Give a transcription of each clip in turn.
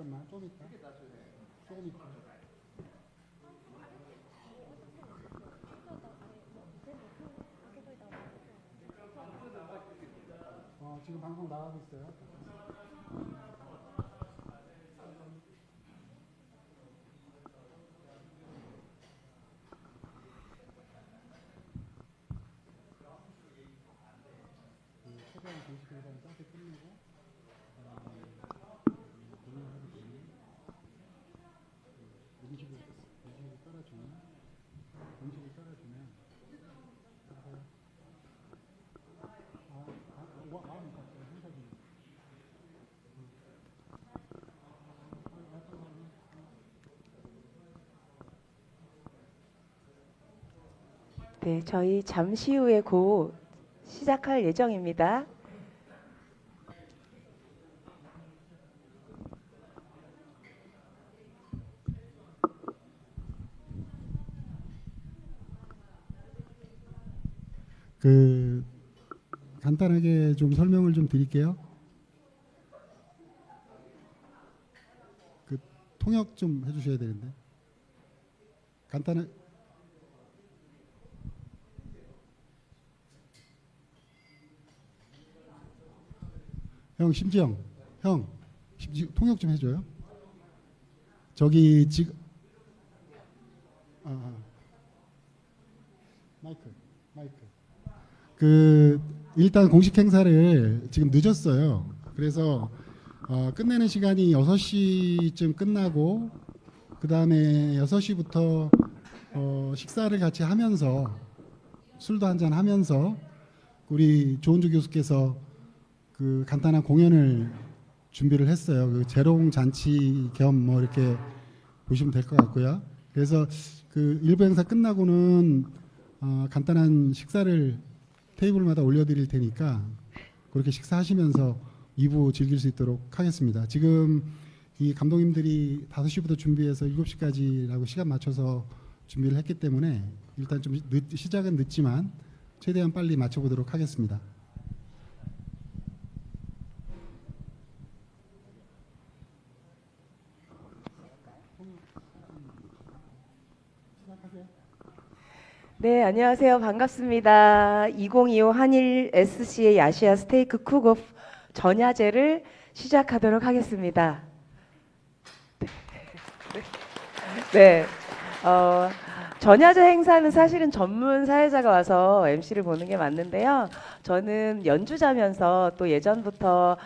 잠깐만 좀 있다. 조금 있다. 지금 방송 나가고 있어요. 최대한 공식을 짧게 끝내고 음식을 따라주면 네, 저희 잠시 후에 곧 시작할 예정입니다. 간단하게 좀 설명을 좀 드릴게요. 통역 좀 해주셔야 되는데 간단한 심지영 통역 좀 해줘요. 저기 지금 마이크 일단 공식 행사를 지금 늦었어요. 그래서 끝내는 시간이 6시쯤 끝나고 그 다음에 6시부터 식사를 같이 하면서 술도 한잔 하면서 우리 조은주 교수께서 그 간단한 공연을 준비를 했어요. 그 재롱 잔치 겸 뭐 이렇게 보시면 될 것 같고요. 그래서 그 일부 행사 끝나고는 간단한 식사를 테이블마다 올려드릴 테니까 그렇게 식사하시면서 2부 즐길 수 있도록 하겠습니다. 지금 이 감독님들이 5시부터 준비해서 7시까지라고 시간 맞춰서 준비를 했기 때문에 일단 좀 시작은 늦지만 최대한 빨리 맞춰보도록 하겠습니다. 네, 안녕하세요. 반갑습니다. 2025 한일 SCA 아시아 스테이크 쿡오프 전야제를 시작하도록 하겠습니다. 네, 전야제 행사는 사실은 전문 사회자가 와서 MC를 보는 게 맞는데요. 저는 연주자면서 또 예전부터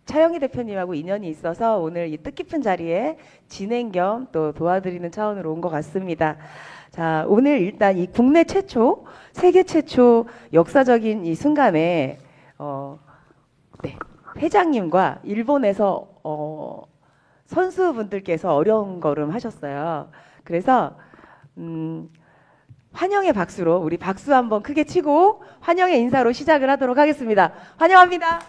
차영희 대표님하고 인연이 있어서 오늘 이 뜻깊은 자리에 진행 겸 또 도와드리는 차원으로 온 것 같습니다. 자, 오늘 일단 이 국내 최초, 세계 최초 역사적인 이 순간에 네, 회장님과 일본에서 선수분들께서 어려운 걸음 하셨어요. 그래서 환영의 박수로 우리 박수 한번 크게 치고 환영의 인사로 시작을 하도록 하겠습니다. 환영합니다.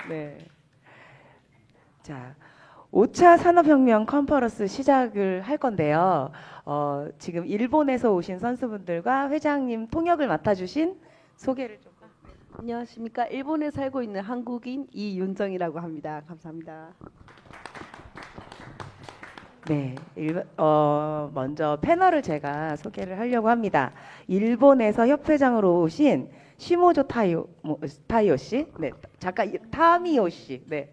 네. 자, 5차 산업혁명 컨퍼런스 시작을 할 건데요. 지금 일본에서 오신 선수분들과 회장님 통역을 맡아주신 소개를 좀. 안녕하십니까. 일본에 살고 있는 한국인 이윤정이라고 합니다. 감사합니다. 네, 먼저 패널을 제가 소개를 하려고 합니다. 일본에서 협회장으로 오신 시모조 타이오 씨, 네, 작가 타미오 씨, 네.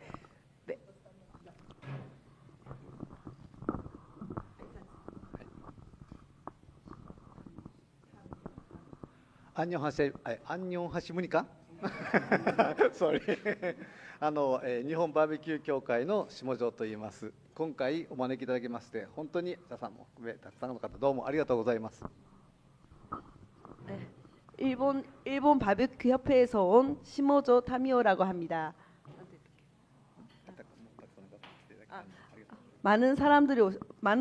안녕하십니까? Sorry. 日本バーベキュー協会の下條と言います。今回お招きいただきまして本当に皆さんも含めたくさんの方どうもありがとうございます。 일본 바베큐 협회에서 온 시모조 타미오라고 합니다. 많은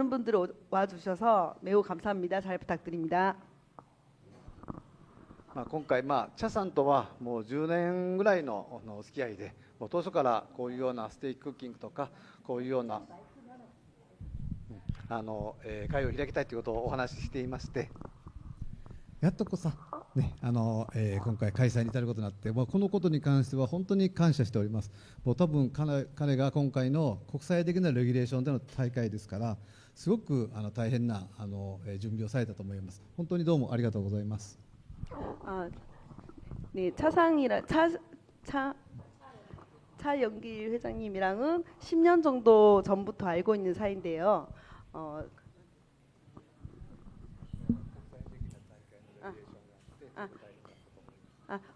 분들이 와주셔서 매우 감사합니다. 잘 부탁드립니다. 今回茶さんとはもう10年ぐらいのお付き合いで、もう当初からこういうようなステーキクッキングとかこういうような会を開きたいということをお話ししていまして、やっとこさ、ね、今回開催に至ることになって、このことに関しては本当に感謝しております。もう多分彼が今回の国際的なレギュレーションでの大会ですから、すごく大変な準備をされたと思います。本当にどうもありがとうございます。 아, 네, 차영길 회장님이랑은 10년 정도 전부터 알고 있는 사이인데요.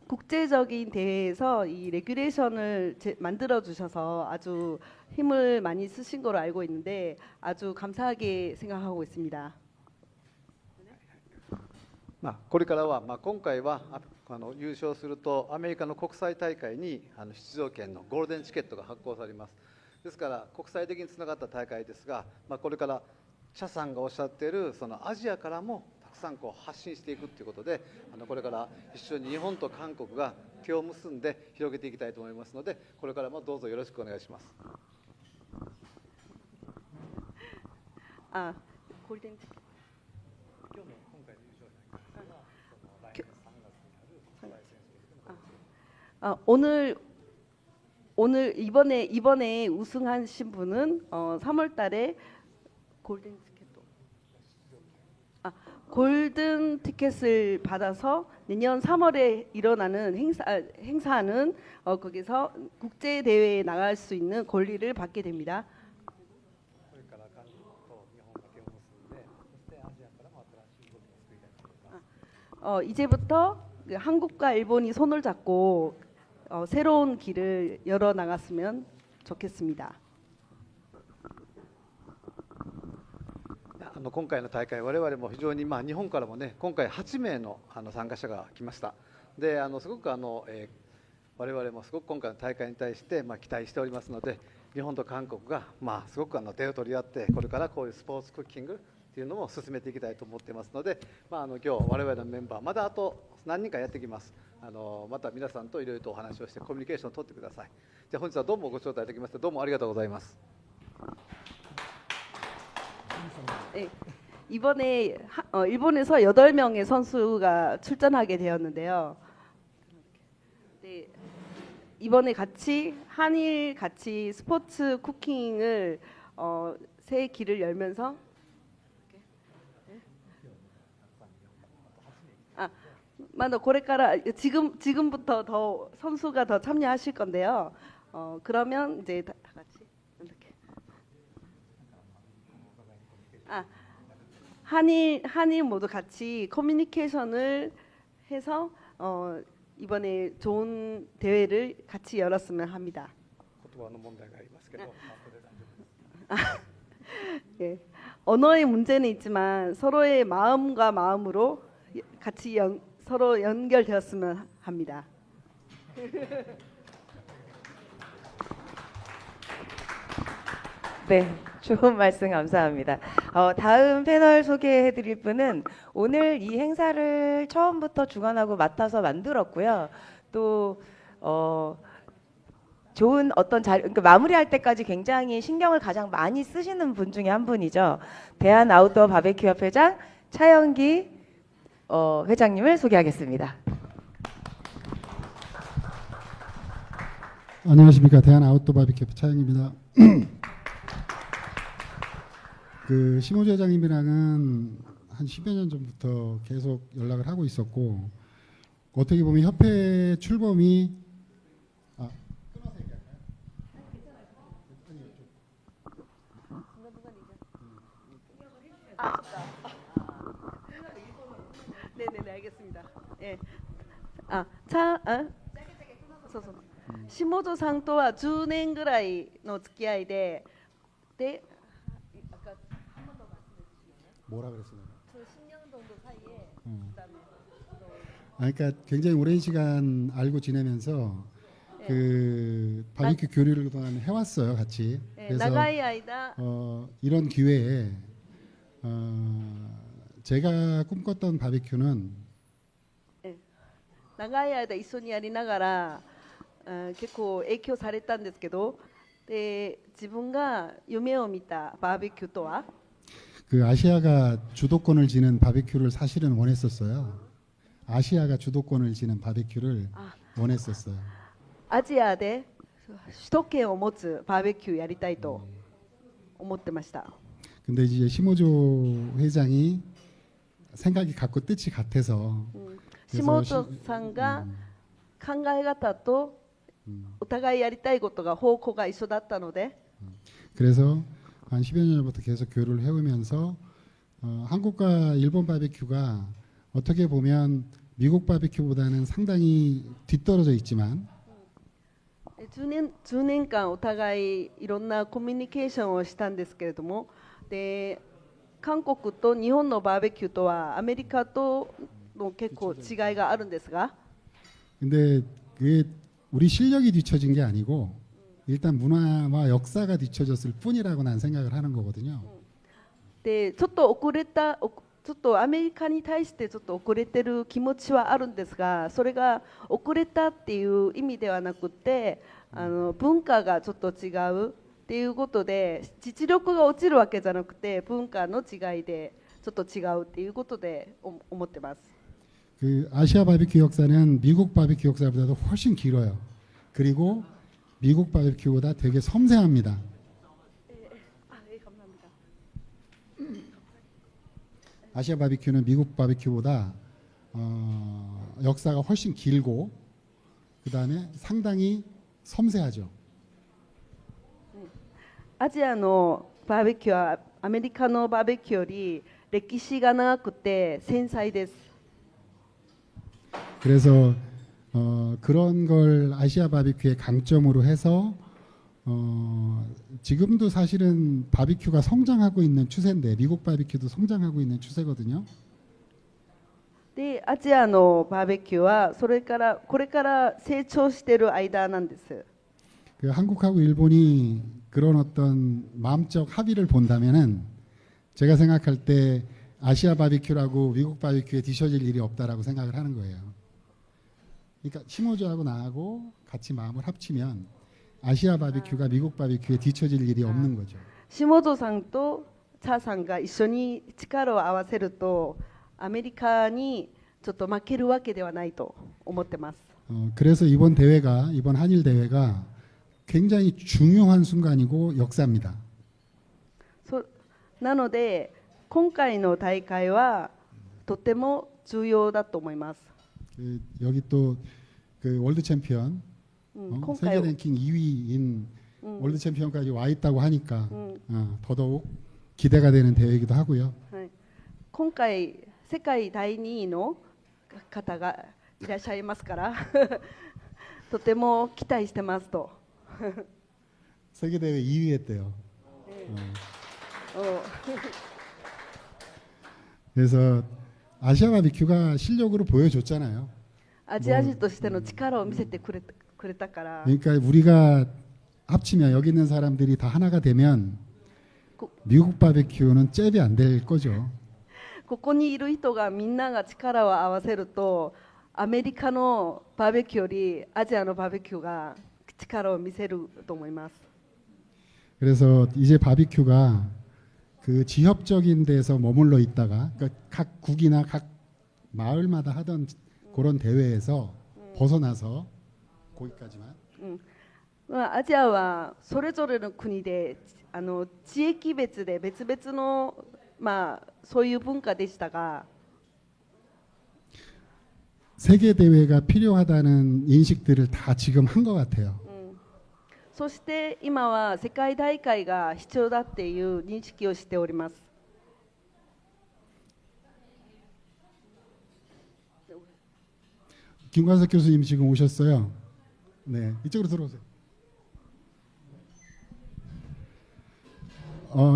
국제적인 대회에서 이 레귤레이션을 만들어 주셔서 아주 힘을 많이 쓰신 거로 알고 있는데 아주 감사하게 생각하고 있습니다. これからは、今回は優勝するとアメリカの国際大会に出場権のゴールデンチケットが発行されます。ですから国際的につながった大会ですが、これから茶さんがおっしゃっているそのアジアからもたくさん発信していくということで、これから一緒に日本と韓国が手を結んで広げていきたいと思いますので、これからもどうぞよろしくお願いします。 아, 골든 오늘 이번에 우승하신 분은 3월달에 골든 티켓을 받아서 내년 3월에 일어나는 행사는 거기서 국제 대회에 나갈 수 있는 권리를 받게 됩니다. 이제부터 한국과 일본이 손을 잡고 새로운 길을 열어 나갔으면 좋겠습니다. 今回の大会、我々も非常に、日本からもね、今回8名の参加者が来ました。で、すごく我々もすごく今回の大会に対して、期待しておりますので、日本と韓国が、すごく手を取り合って、これからこういうスポーツクッキングっていうのも進めていきたいと思っていますので、今日我々のメンバーまだあと何人かやってきます。また皆さんといろいろとお話をしてコミュニケーションを取ってください。じゃあ本日はどうもご招待いただきましてどうもありがとうございます。 네, 이번에 일본에서 8명의 선수가 출전하게 되었는데요. 네, 이번에 한일 같이 스포츠 쿠킹을 새 길을 열면서 지금부터 더 선수가 더 참여하실 건데요. 그러면 이제 다 같이 이렇게 한일 모두 같이 커뮤니케이션을 해서 이번에 좋은 대회를 같이 열었으면 합니다. 言葉の問題がありますけど、 예, 언어의 문제는 있지만 서로의 마음과 마음으로 같이 서로 연결되었으면 합니다. 네, 좋은 말씀 감사합니다. 다음 패널 소개해드릴 분은 오늘 이 행사를 처음부터 주관하고 맡아서 만들었고요. 또 좋은 어떤 그러니까 마무리할 때까지 굉장히 신경을 가장 많이 쓰시는 분 중에 한 분이죠. 대한 아웃도어 바베큐 협회장 차영기 회장님을 소개하겠습니다. 안녕하십니까. 대한 아웃도어 바비큐 차영입니다. 심호주 회장님이랑은 한 10여 년 전부터 계속 연락을 하고 있었고, 어떻게 보면 협회 출범이 끊어서 얘기할까요? 네네네, 알겠습니다. 예. 下津さんとは10年ぐらいの付き合いで、뭐라 그랬어요? 10년 정도 사이에 그러니까 굉장히 오랜 시간 알고 지내면서 바비큐 교류를 그동안 해왔어요, 같이. 그래서 長い間 이런 기회에 제가 꿈꿨던 바비큐는 長い間一緒にやりながら結構影響されたんですけど、で自分が夢を見たバーベキューとは 아시아가 주도권을 지는 바비큐를 사실은 원했었어요. 아시아가 주도권을 지는 바베큐를 아. 원했었어요. アジアで首都圏を持つバーベキューやりたいと思ってました。 근데 이제 시모조 회장이 생각이 같고 뜻이 같아서 下本さんが考え方とお互いやりたいことが方向が一緒だったので、 그래서 한 10여 년 전부터 계속 교류를 해오면서 한국과 일본 바베큐가 어떻게 보면 미국 바베큐보다는 상당히 뒤떨어져 있지만 10年間お互いいろんなコミュニケーションをしたんですけれども、で韓国と日本のバーベキューとはアメリカとの結構違いがあるんですが、 근데 그게 우리 실력이 뒤처진 게 아니고 일단 문화와 역사가 뒤처졌을 뿐이라고 난 생각을 하는 거거든요. でちょっと遅れたちょっとアメリカに対してちょっと遅れてる気持ちはあるんですが、それが遅れたっていう意味ではなくて、文化がちょっと違うっていうことで、実力が落ちるわけじゃなくて文化の違いでちょっと違うっていうことで思ってます。 그 아시아 바비큐 역사는 미국 바비큐 역사보다도 훨씬 길어요. 그리고 미국 바비큐보다 되게 섬세합니다. 아시아 바비큐는 미국 바비큐보다 역사가 훨씬 길고 그 다음에 상당히 섬세하죠. アジアのバーベキューはアメリカのバーベキューより歴史が長くて繊細です。 그래서 그런 걸 아시아 바비큐의 강점으로 해서 지금도 사실은 바비큐가 성장하고 있는 추세인데 미국 바비큐도 성장하고 있는 추세거든요. でアジアのバーベキューはそれからこれから成長している間なんです。 그 한국하고 일본이 그런 어떤 마음적 합의를 본다면은 제가 생각할 때 아시아 바비큐라고 미국 바비큐에 뒤처질 일이 없다라고 생각을 하는 거예요. 그러니까 시모조하고 나하고 같이 마음을 합치면 아시아 바비큐가 미국 바비큐에 뒤처질 일이 없는 거죠. 下戸さんとチャーさんが一緒に力を合わせるとアメリカにちょっと負けるわけではないと思ってます。 그래서 이번 한일 대회가 굉장히 중요한 순간이고 역사입니다. なので今回の大会はとても重要だと思います。 여기 또 그 월드 챔피언 今 세계 回 랭킹 2위인 월드 챔피언까지 와 있다고 하니까 더더욱 기대가 되는 대회이기도 하고요. はい、今回世界第2位の方がいらっしゃいますからとても期待してますと。 세계 대회 2위 했대요. 그래서 아시아 바비큐가 실력으로 보여줬잖아요. アジア人としての力を見せてくれたから、 그러니까 우리가 합치면 여기 있는 사람들이 다 하나가 되면 미국 바비큐는 잽이 안 될 거죠. ここにいる人がみんなが力を合わせるとアメリカのバーベキューよりアジアのバーベキューが力を見せると思います。 그래서 이제 바비큐가 그 지역적인 데서 머물러 있다가 그러니까 각 국이나 각 마을마다 하던 그런 대회에서 벗어나서 거기까지만 まあ、アジアはそれぞれの国で地域別で別々の、まあ、そういう文化でしたが、 세계 대회가 필요하다는 인식들을 다 지금 한 것 같아요. そして今は世界大会が必要だっていう認識をしております。 김관석 교수님 지금 오셨어요. 네, 이쪽으로 들어오세요.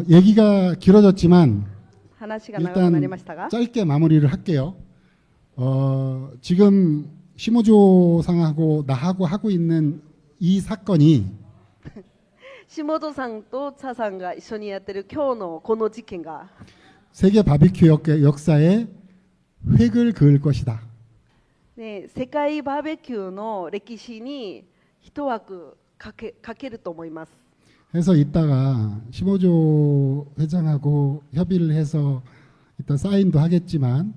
얘기가 길어졌지만 話が長くなりましたが、 일단 짧게 마무리를 할게요. 지금 시모조 상하고 나하고 하고 있는 이 사건이 下戸さんとチャさんが一緒にやってる今日のこの事件が 세계 바비큐 역사에 획을 그을 것이다. ね、世界バーベキューの歴史に一枠かけると思います。 해서 이따가 시모조 회장하고 협의를 해서 이따 사인도 하겠지만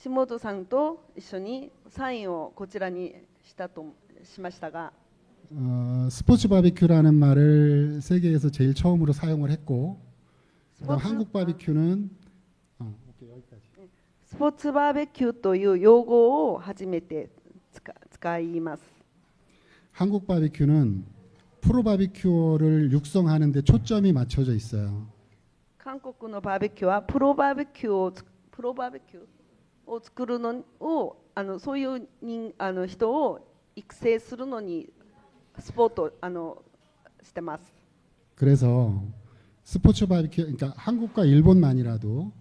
下戸さんと一緒にサインをこちらにしましたが、 스포츠 바비큐라는 말을 세계에서 제일 처음으로 사용을 했고, 그다음 스포츠- 한국 바비큐는 오케이, 여기까지. スポーツバーベキューという用語を初めて使います。 한국 바비큐는 프로 바비큐어를 육성하는 데 초점이 맞춰져 있어요. 韓国のバーベキューはプロバーベキューを作るのをそういう人を育成するのにスポートしてます。 그래서 스포츠 바비큐, 그러니까 한국과 일본만이라도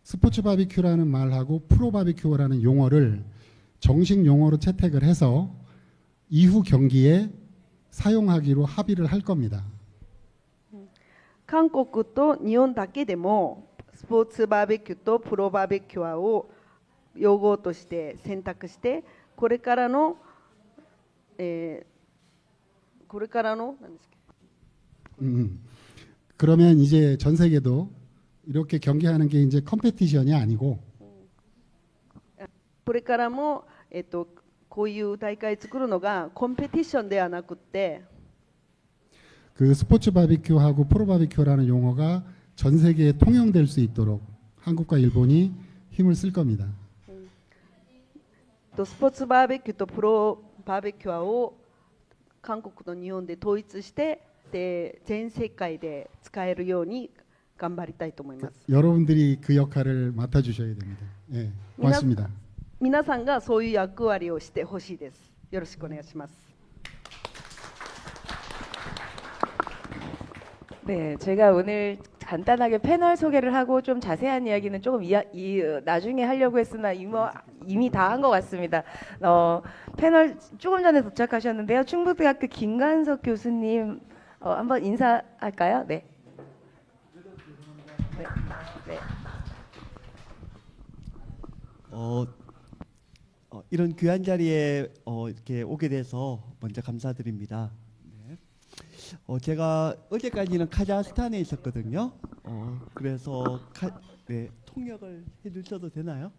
스포츠 바비큐라는 말하고 프로 바비큐어라는 용어를 정식 용어로 채택을 해서 이후 경기에 사용하기로 합의를 할 겁니다. 韓国と日本だけでもスポーツバーベキューとプロバーベキュアを用語として選択して、これからの何ですか。 그러면 이제 전 세계도 이렇게 경기하는 게 이제 컴페티션이 아니고 これからもこういう大会作るのがコンペティションではなくて、 그 스포츠 바비큐하고 프로 바비큐라는 용어가 전 세계에 통용될 수 있도록 한국과 일본이 힘을 쓸 겁니다. スポーツバーベキューとプロバーベキュアを韓国と日本で統一して、で全世界で使えるように頑張りたいと思います。 여러분들이 그 역할을 맡아주셔야 됩니다. 예, 고맙습니다. 皆さんがそういう役割をしてほしいです。よろしくお願いします。 네, 제가 오늘 간단하게 패널 소개를 하고 좀 자세한 이야기는 조금 나중에 하려고 했으나 이미 다 한 것 같습니다. 패널 조금 전에 도착하셨는데요. 충북대학교 김관석 교수님 한번 인사할까요? 네. 네. 네. 이런 귀한 자리에 이렇게 오게 돼서 먼저 감사드립니다. 네. 제가 어제까지는 카자흐스탄에 있었거든요. 그래서 네, 통역을 해주셔도 되나요?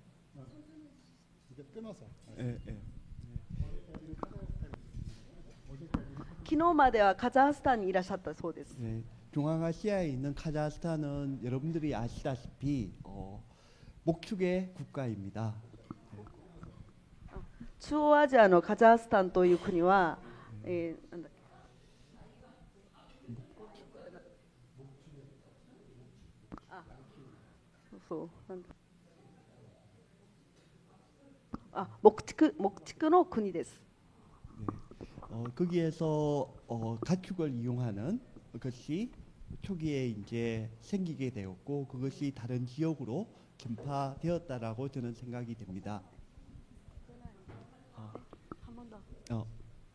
끊어서. 네, 네. 昨日まではカザフスタンにいらっしゃったそうです。 네. 중앙아시아에 있는 카자흐스탄은 여러분들이 아시다시피 목축의 국가입니다. 中央アジアのカザフスタンという国は、なんだっけ、そうなんだ、牧畜の国です。 거기에서 가축을 이용하는 것이 초기에 이제 생기게 되었고 그것이 다른 지역으로 전파되었다라고 저는 생각이 됩니다.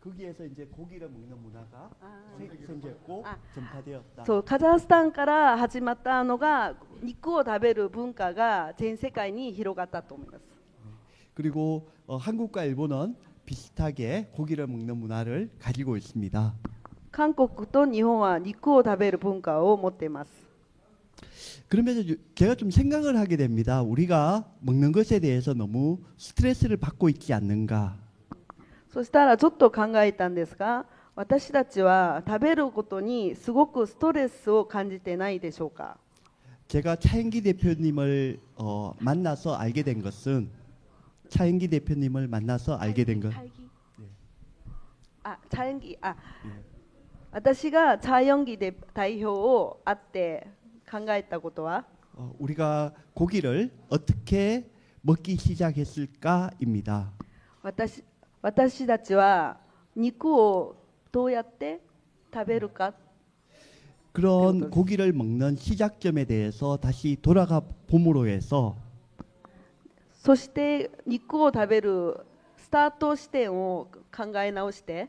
거기에서 이제 고기를 먹는 문화가 생겼고 전파되었다. そうカザフスタンから始まったのが肉を食べる文化が全世界に広がったと思います。 그리고 한국과 일본은 비슷하게 고기를 먹는 문화를 가지고 있습니다. 韓国と日本は肉を食べる文化を持っています。 그러면서 제가 좀 생각을 하게 됩니다. 우리가 먹는 것에 대해서 너무 스트레스를 받고 있지 않는가. そしたらちょっと考えたんですが、私たちは食べることにすごくストレスを感じてないでしょうか。 제가 차영기 대표님을 만나서 알게 된 것은 차영기 대표님을 만나서 알게 된 것. チャヨンギ私がチャヨンギで代表を会って考えたことは、 우리가 고기를 어떻게 먹기 시작했을까입니다. 私たちは肉をどうやって食べるか。 그런 고기를 먹는 시작점에 대해서 다시 돌아가 봄으로 해서 そして肉を食べるスタート視点を考え直して、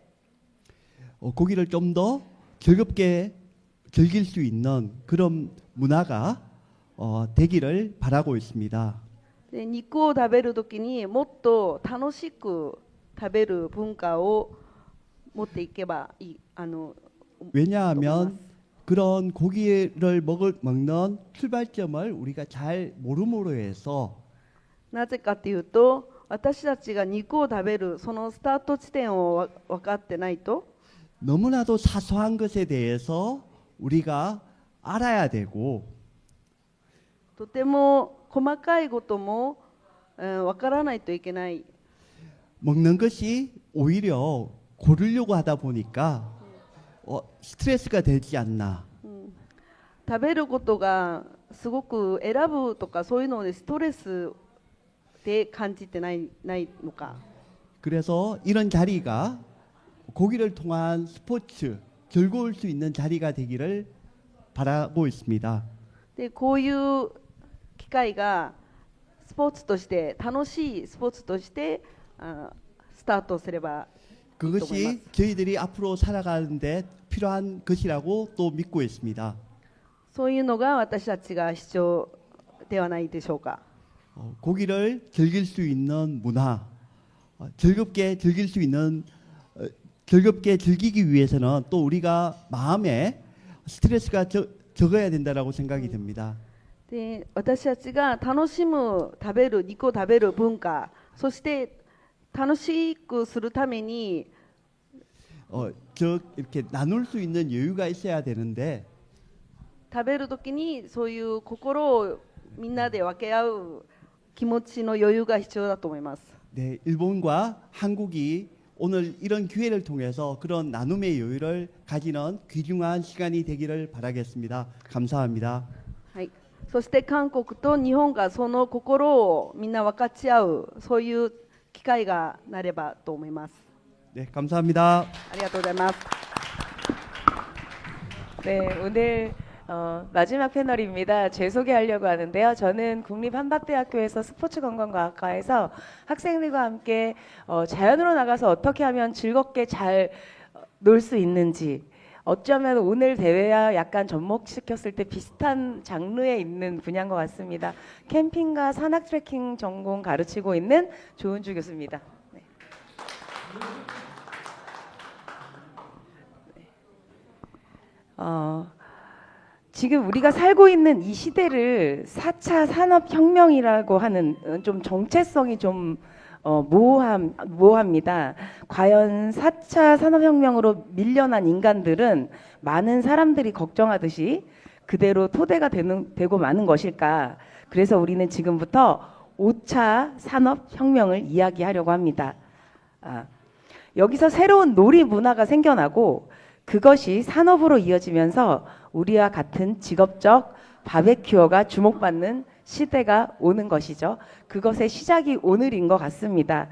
고기를 좀 더 즐겁게 즐길 수 있는 그런 문화가 되기를 바라고 있습니다. で肉を食べるときにもっと楽しく食べる文化を持っていけばいい。 왜냐하면 그런 고기를 먹는 출발점을 우리가 잘 모름으로 해서 なぜかというと、私たちが肉を食べるそのスタート地点を分かってないと、 너무나도 사소한 것에 대해서 우리가 알아야 되고 とても細かいことも、分からないといけない。 먹는 것이 오히려 고르려고 하다 보니까 스트레스가 되지 않나. 食べることがすごく選ぶとかそういうのでストレスで感じてないのか。 그래서 이런 자리가 고기를 통한 스포츠 즐거울 수 있는 자리가 되기를 바라고 있습니다. でこういう機会がスポーツとして楽しいスポーツとしてスタートすればいいと思います。 그것이 저희들이 앞으로 살아가는데 필요한 것이라고 또 믿고 있습니다. そういうのが私たちが必要ではないでしょうか。 고기를 즐길 수 있는 문화, 즐겁게 즐길 수 있는 즐겁게 즐기기 위해서는 또 우리가 마음에 스트레스가 적어야 된다라고 생각이 듭니다. で私たちが楽しむ食べる肉を食べる文化、そして楽しくするために 이렇게 나눌 수 있는 여유가 있어야 되는데 食べるときにそういう心をみんなで分け合う気持ちの余裕が必要だと思います。 네, 일본과 한국이 오늘 이런 기회를 통해서 그런 나눔의 여유를 가지는 귀중한 시간이 되기를 바라겠습니다. 감사합니다. はい、そして韓国と日本がその心をみんな分かち合うそういう機会がなればと思います。 네, 감사합니다. ありがとうございます。 네, 오늘 마지막 패널입니다. 제 소개하려고 하는데요. 저는 국립한밭대학교에서 스포츠건강과학과에서 학생들과 함께 자연으로 나가서 어떻게 하면 즐겁게 잘 놀 수 있는지, 어쩌면 오늘 대회와 약간 접목시켰을 때 비슷한 장르에 있는 분야인 것 같습니다. 캠핑과 산악 트레킹 전공 가르치고 있는 조은주 교수입니다. 네. 지금 우리가 살고 있는 이 시대를 4차 산업혁명이라고 하는 좀 정체성이 좀 모호합니다. 과연 4차 산업혁명으로 밀려난 인간들은 많은 사람들이 걱정하듯이 그대로 토대가 되고 마는 것일까? 그래서 우리는 지금부터 5차 산업혁명을 이야기하려고 합니다. 여기서 새로운 놀이 문화가 생겨나고 그것이 산업으로 이어지면서 우리와 같은 직업적 바베큐어가 주목받는 시대가 오는 것이죠. 그것의 시작이 오늘인 것 같습니다.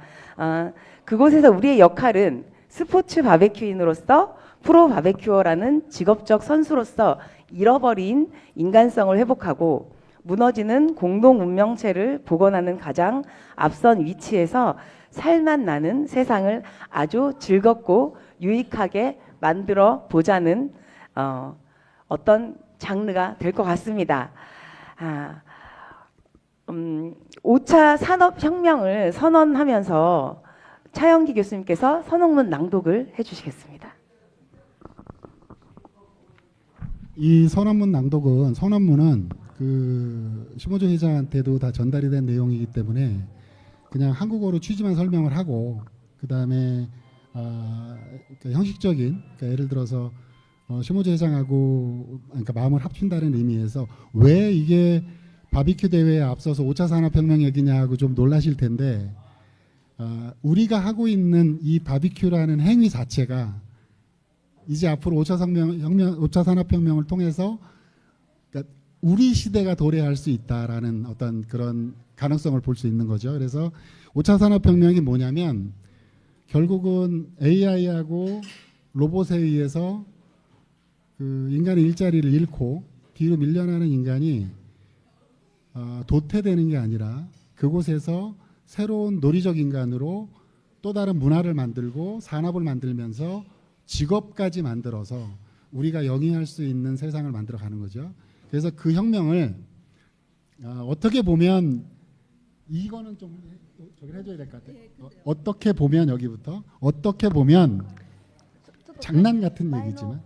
그곳에서 우리의 역할은 스포츠 바베큐인으로서 프로 바베큐어라는 직업적 선수로서 잃어버린 인간성을 회복하고 무너지는 공동 운명체를 복원하는 가장 앞선 위치에서 살맛 나는 세상을 아주 즐겁고 유익하게 만들어 보자는 어떤 장르가 될 것 같습니다. 5차 산업혁명을 선언하면서 차영기 교수님께서 선언문 낭독을 해주시겠습니다. 이 선언문은 그 시모조 회장한테도 다 전달이 된 내용이기 때문에 그냥 한국어로 취지만 설명을 하고 그 다음에 그러니까 형식적인, 그러니까 예를 들어서 시모조 회장하고 그러니까 마음을 합친다는 의미에서 왜 이게 바비큐 대회에 앞서서 5차 산업혁명 얘기냐 하고 좀 놀라실 텐데 우리가 하고 있는 이 바비큐라는 행위 자체가 이제 앞으로 5차 산업혁명을 통해서 그러니까 우리 시대가 도래할 수 있다라는 어떤 그런 가능성을 볼 수 있는 거죠. 그래서 5차 산업혁명이 뭐냐면 결국은 AI하고 로봇에 의해서 그 인간의 일자리를 잃고 뒤로 밀려나는 인간이 도태되는 게 아니라 그곳에서 새로운 놀이적 인간으로 또 다른 문화를 만들고 산업을 만들면서 직업까지 만들어서 우리가 영위할 수 있는 세상을 만들어 가는 거죠. 그래서 그 혁명을 어떻게 보면 이거는 좀 저기 해줘야 될 것 같아요. 어떻게 보면 여기부터 어떻게 보면 장난 같은 얘기지만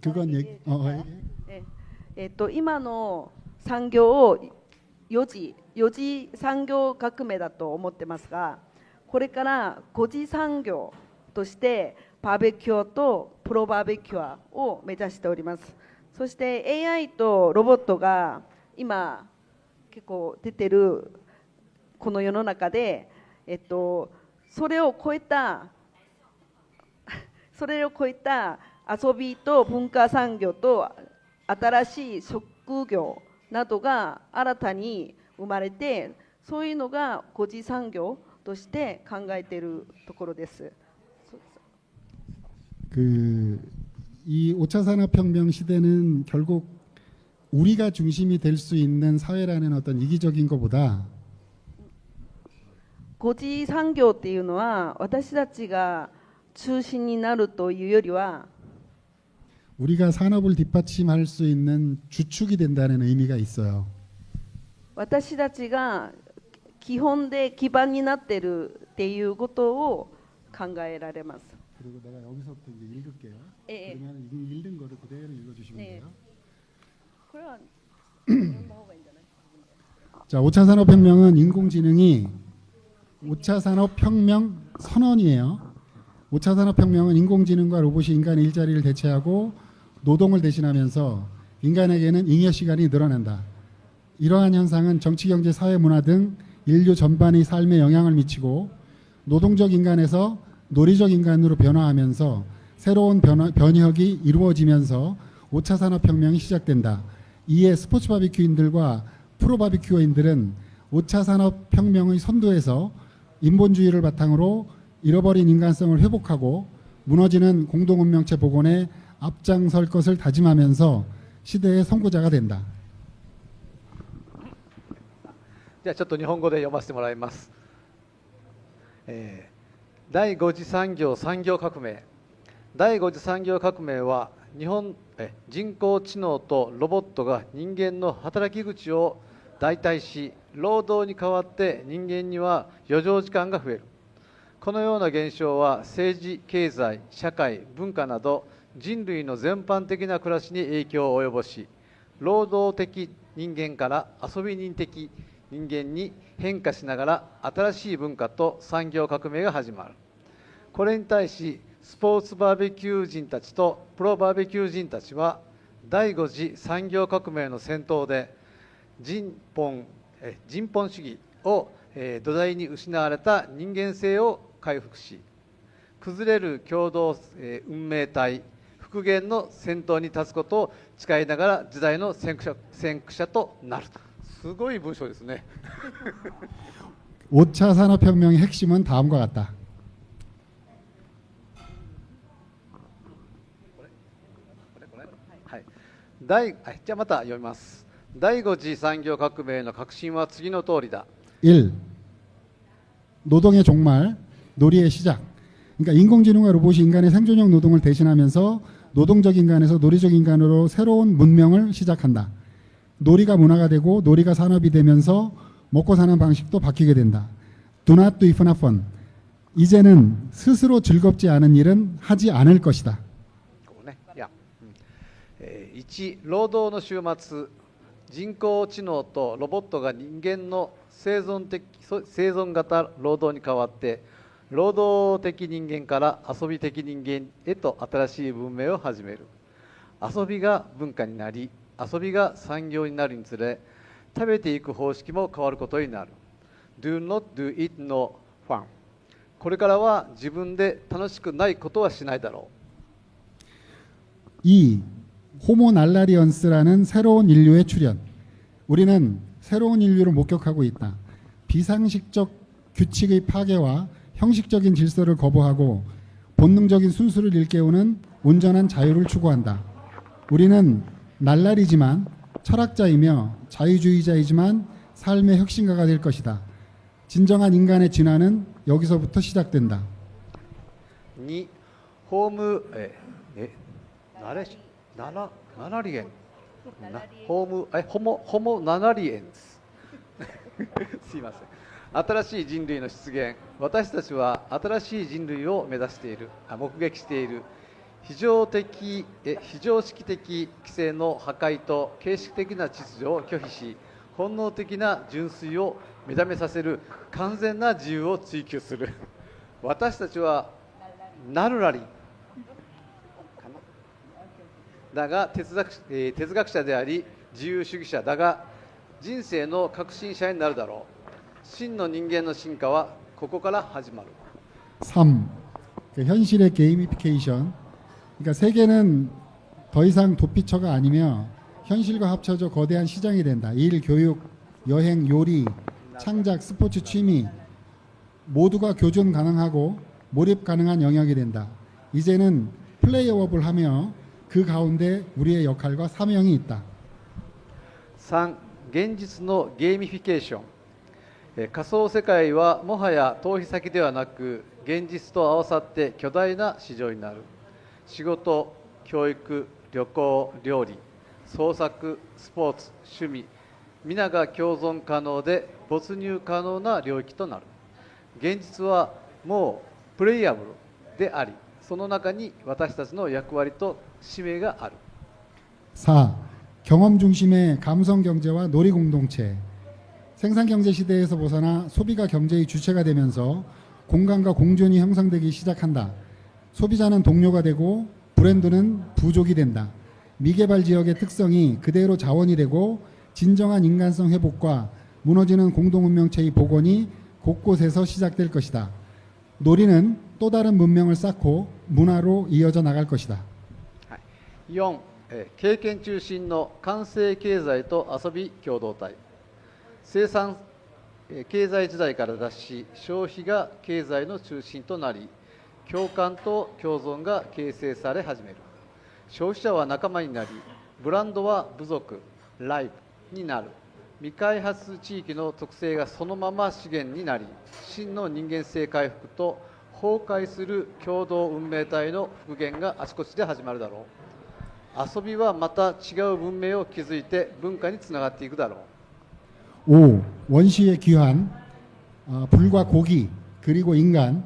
그건 얘기. 今の産業を4次産業革命だと思ってますが、これから5次産業としてバーベキュアとプロバーベキュアを目指しております。そして AI とロボットが今結構出てるこの世の中で、それを超えた遊びと文化産業と新しい職業などが新たに生まれて、そういうのが5次産業として考えているところです。 이 5차 산업혁명 시대는 결국 우리가 중심이 될 수 있는 사회라는 어떤 이기적인 것보다 5次産業っていうのは私たちが中心になるというよりは、 우리가 산업을 뒷받침할 수 있는 주축이 된다는 의미가 있어요. 私たちが基本で基盤になっているっていうことを考えられます。 그리고 내가 여기서부터 이제 읽을게요. 예, 예. 그러면 읽는 거를 그대로 읽어주시면 네. 돼요. これは読んだ方がいいんじゃない？ 자, 5차 산업혁명은 인공지능이 5차 산업혁명 선언이에요. 5차 산업혁명은 인공지능과 로봇이 인간의 일자리를 대체하고 노동을 대신하면서 인간에게는 잉여 시간이 늘어난다. 이러한 현상은 정치, 경제, 사회, 문화 등 인류 전반의 삶에 영향을 미치고 노동적 인간에서 논리적 인간으로 변화하면서 새로운 변혁이 이루어지면서 5차 산업혁명이 시작된다. 이에 스포츠 바비큐인들과 프로 바비큐어인들은 5차 산업혁명의 선두에서 인본주의를 바탕으로 잃어버린 인간성을 회복하고 무너지는 공동운명체 복원에 앞장설 것을 다짐하면서 시대의 선구자가 된다. じゃあちょっと日本語で読ませてもらいます。第5次産業革命。第5次産業革命は人工知能とロボットが人間の働き口を代替し、労働に代わって人間には余剰時間が増える。このような現象は政治、経済、社会、文化など人類の全般的な暮らしに影響を及ぼし、労働的人間から遊び人的人間に変化しながら新しい文化と産業革命が始まる。これに対しスポーツバーベキュー人たちとプロバーベキュー人たちは第5次産業革命の先頭で人本主義を土台に失われた人間性を回復し、崩れる共同運命体復元の先頭に立つことを誓いながら時代の先駆者となる。すごい文章ですね。 5차 산업혁명의 핵심은 다음과 같다. じゃあまた読みます。第5次産業革命の核心は次の通りだ。 1. 노동의 종말, 놀이의 시작. 그러니까 인공지능과 로봇이 인간의 생존형 노동을 대신하면서 노동적 인간에서 논리적 인간으로 새로운 문명을 시작한다. 놀이가 문화가 되고 놀이가 산업이 되면서 먹고 사는 방식도 바뀌게 된다. Do not do if not fun. 이제는 스스로 즐겁지 않은 일은 하지 않을 것이다. 1、労働の終末、人工知能とロボットが人間の生存型労働に代わって労働的人間から遊び的人間へと新しい文明を始める。遊びが文化になり、遊びが産業になるにつれ、食べていく方式も変わることになる。Do not do it no fun。これからは自分で楽しくないことはしないだろう。 2. 호모 날라리언스라는 새로운 인류의 출현. 우리는 새로운 인류를 목격하고 있다. 비상식적 규칙의 파괴와 형식적인 질서를 거부하고 본능적인 순수를 일깨우는 온전한 자유를 추구한다. 우리는 날라리지만 철학자이며 자유주의자이지만 삶의 혁신가가 될 것이다. 진정한 인간의 진화는 여기서부터 시작된다. 2、ホームナラリエンホモナナリエンスすいません。新しい人類の出現。私たちは新しい人類を目撃している非常識的規制の破壊と形式的な秩序を拒否し、本能的な純粋を目覚めさせる完全な自由を追求する。私たちはナルラリかなだが哲学者であり自由主義者だが人生の革新者になるだろう。真の人間の進化はここから始まる。 3. 현실의 게이미피케이션. 그러니까 세계는 더 이상 도피처가 아니며 현실과 합쳐져 거대한 시장이 된다. 일, 교육, 여행, 요리, 창작, 스포츠, 취미 모두가 교존 가능하고 몰입 가능한 영역이 된다. 이제는 플레이어업을 하며 그 가운데 우리의 역할과 사명이 있다. 3. 現実のゲーミフィケーション。仮想世界はもはや逃避先ではなく現実と合わさって巨大な市場になる。仕事、教育、旅行、料理、創作、スポーツ、趣味皆が共存可能で没入可能な領域となる。現実はもうプレイヤブルでありその中に私たちの役割と使命がある。 4. 경험 중심의 감성 경제와 놀이 공동체. 생산 경제 시대에서 벗어나 소비가 경제의 주체가 되면서 공간과 공존이 형성되기 시작한다. 소비자는 동료가 되고 브랜드는 부족이 된다. 미개발 지역의 특성이 그대로 자원이 되고 진정한 인간성 회복과 무너지는 공동운명체의 복원이 곳곳에서 시작될 것이다. 놀이는 또 다른 문명을 쌓고 문화로 이어져 나갈 것이다. 4、経験中心の完成経済と遊び共同体。生産経済時代から脱し消費が経済の中心となり共感と共存が形成され始める。消費者は仲間になりブランドは部族ライブになる。未開発地域の特性がそのまま資源になり真の人間性回復と崩壊する共同運命体の復元があちこちで始まるだろう。遊びはまた違う文明を築いて文化につながっていくだろう。 5. 원시의 귀환. 불과 고기 그리고 인간.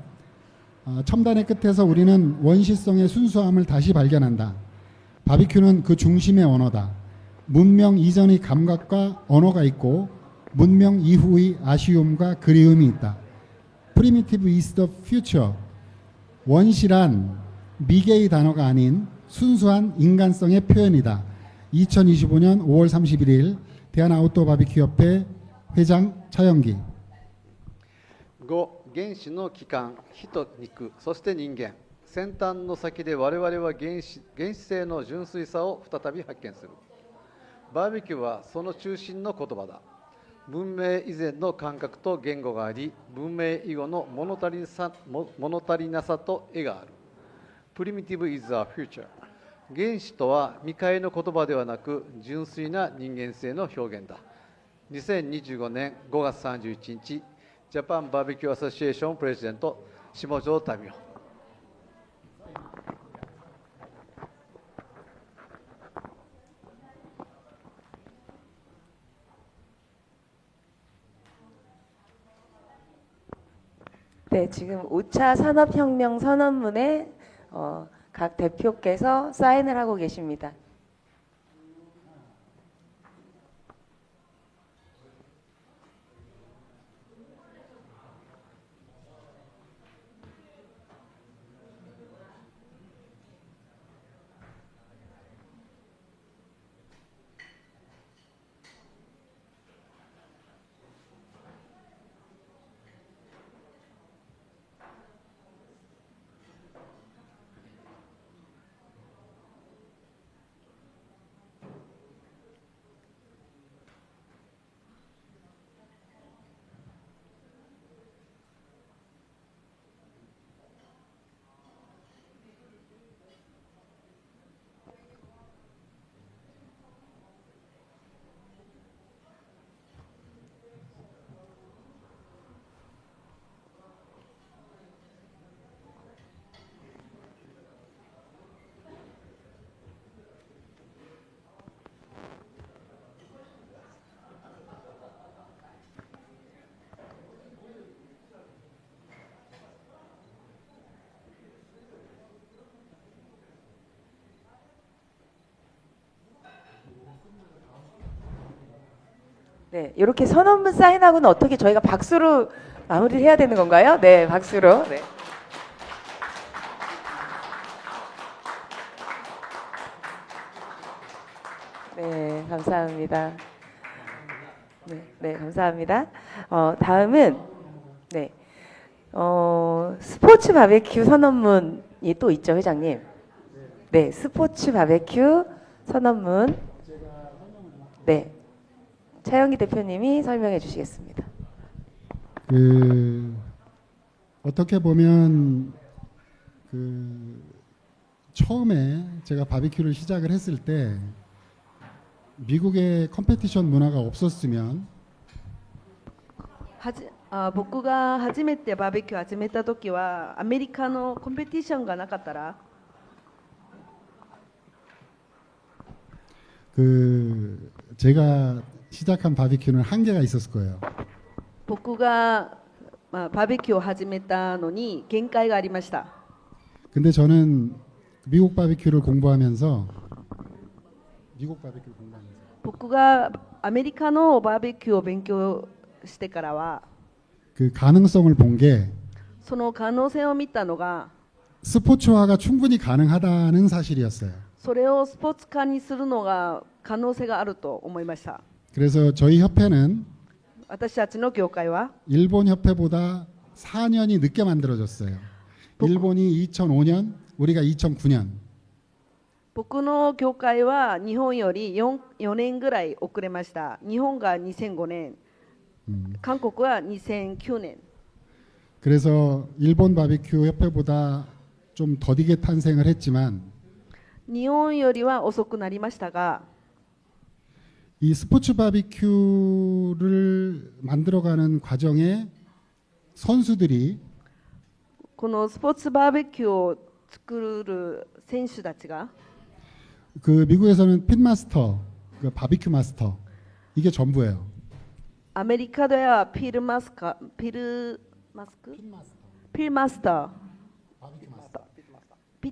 첨단의 끝에서 우리는 원시성의 순수함을 다시 발견한다. 바비큐는 그 중심의 언어다. 문명 이전의 감각과 언어가 있고 문명 이후의 아쉬움과 그리움이 있다. Primitive is the future. 원시란 미개의 단어가 아닌 순수한 인간성의 표현이다. 2025년 5월 31일 대한아웃도어 바비큐 협회 회장 차영기. 5. 原始の器官、火と肉、そして人間。先端の先で我々は原始性の純粋さを再び発見する。バーベキューはその中心の言葉だ。文明以前の感覚と言語があり、文明以後の物足りなさと絵がある。Primitive is the future。原始とは未開の言葉ではなく純粋な人間性の表現だ。2025年5月31日、ジャパンバーベキューアソシエーションプレジデント、下條民夫。네, 지금 5차 산업혁명 선언문에 각 대표께서 사인을 하고 계십니다. 네, 이렇게 선언문 사인하고는 어떻게 저희가 박수로 마무리를 해야 되는 건가요? 네, 박수로. 네. 네, 감사합니다. 네, 감사합니다. 다음은 네, 스포츠 바베큐 선언문이 또 있죠, 회장님. 네, 스포츠 바베큐 선언문. 네, 차영기 대표님이 설명해 주시겠습니다. 어떻게 보면 처음에 제가 바비큐를 시작을 했을 때 미국의 컴페티션 문화가 없었으면 僕が初めてバーベキューを始めた時はアメリカのコンペティションがなかったら 제가 시작한 바비큐는 한계가 있었을 거예요. 僕が、バーベキューを始めたのに限界がありました。 근데 저는 미국 바비큐를 공부하면서 僕がアメリカのバーベキューを勉強してからは 그 가능성을 본 게 その可能性を見たのが 스포츠화가 충분히 가능하다는 사실이었어요. それをスポーツ化にするのが可能性があると思いました。 그래서 저희 협회는 私たちの業界は 일본 협회보다 4년이 늦게 만들어졌어요. 일본이 2005년, 우리가 2009년. 僕の業界は日本より 4年ぐらい遅れました。日本が2005年、韓国は2009年。 그래서 일본 바비큐 협회보다 좀 더디게 탄생을 했지만 日本よりは遅くなりましたが 이 스포츠 바비큐를 만들어가는 과정에 선수들이 このスポーツバーベキューを作る選手たちが 그 미국에서는 pit마스터, 그 바비큐 마스터 이게 전부예요. アメリカではピルマスター、ピッ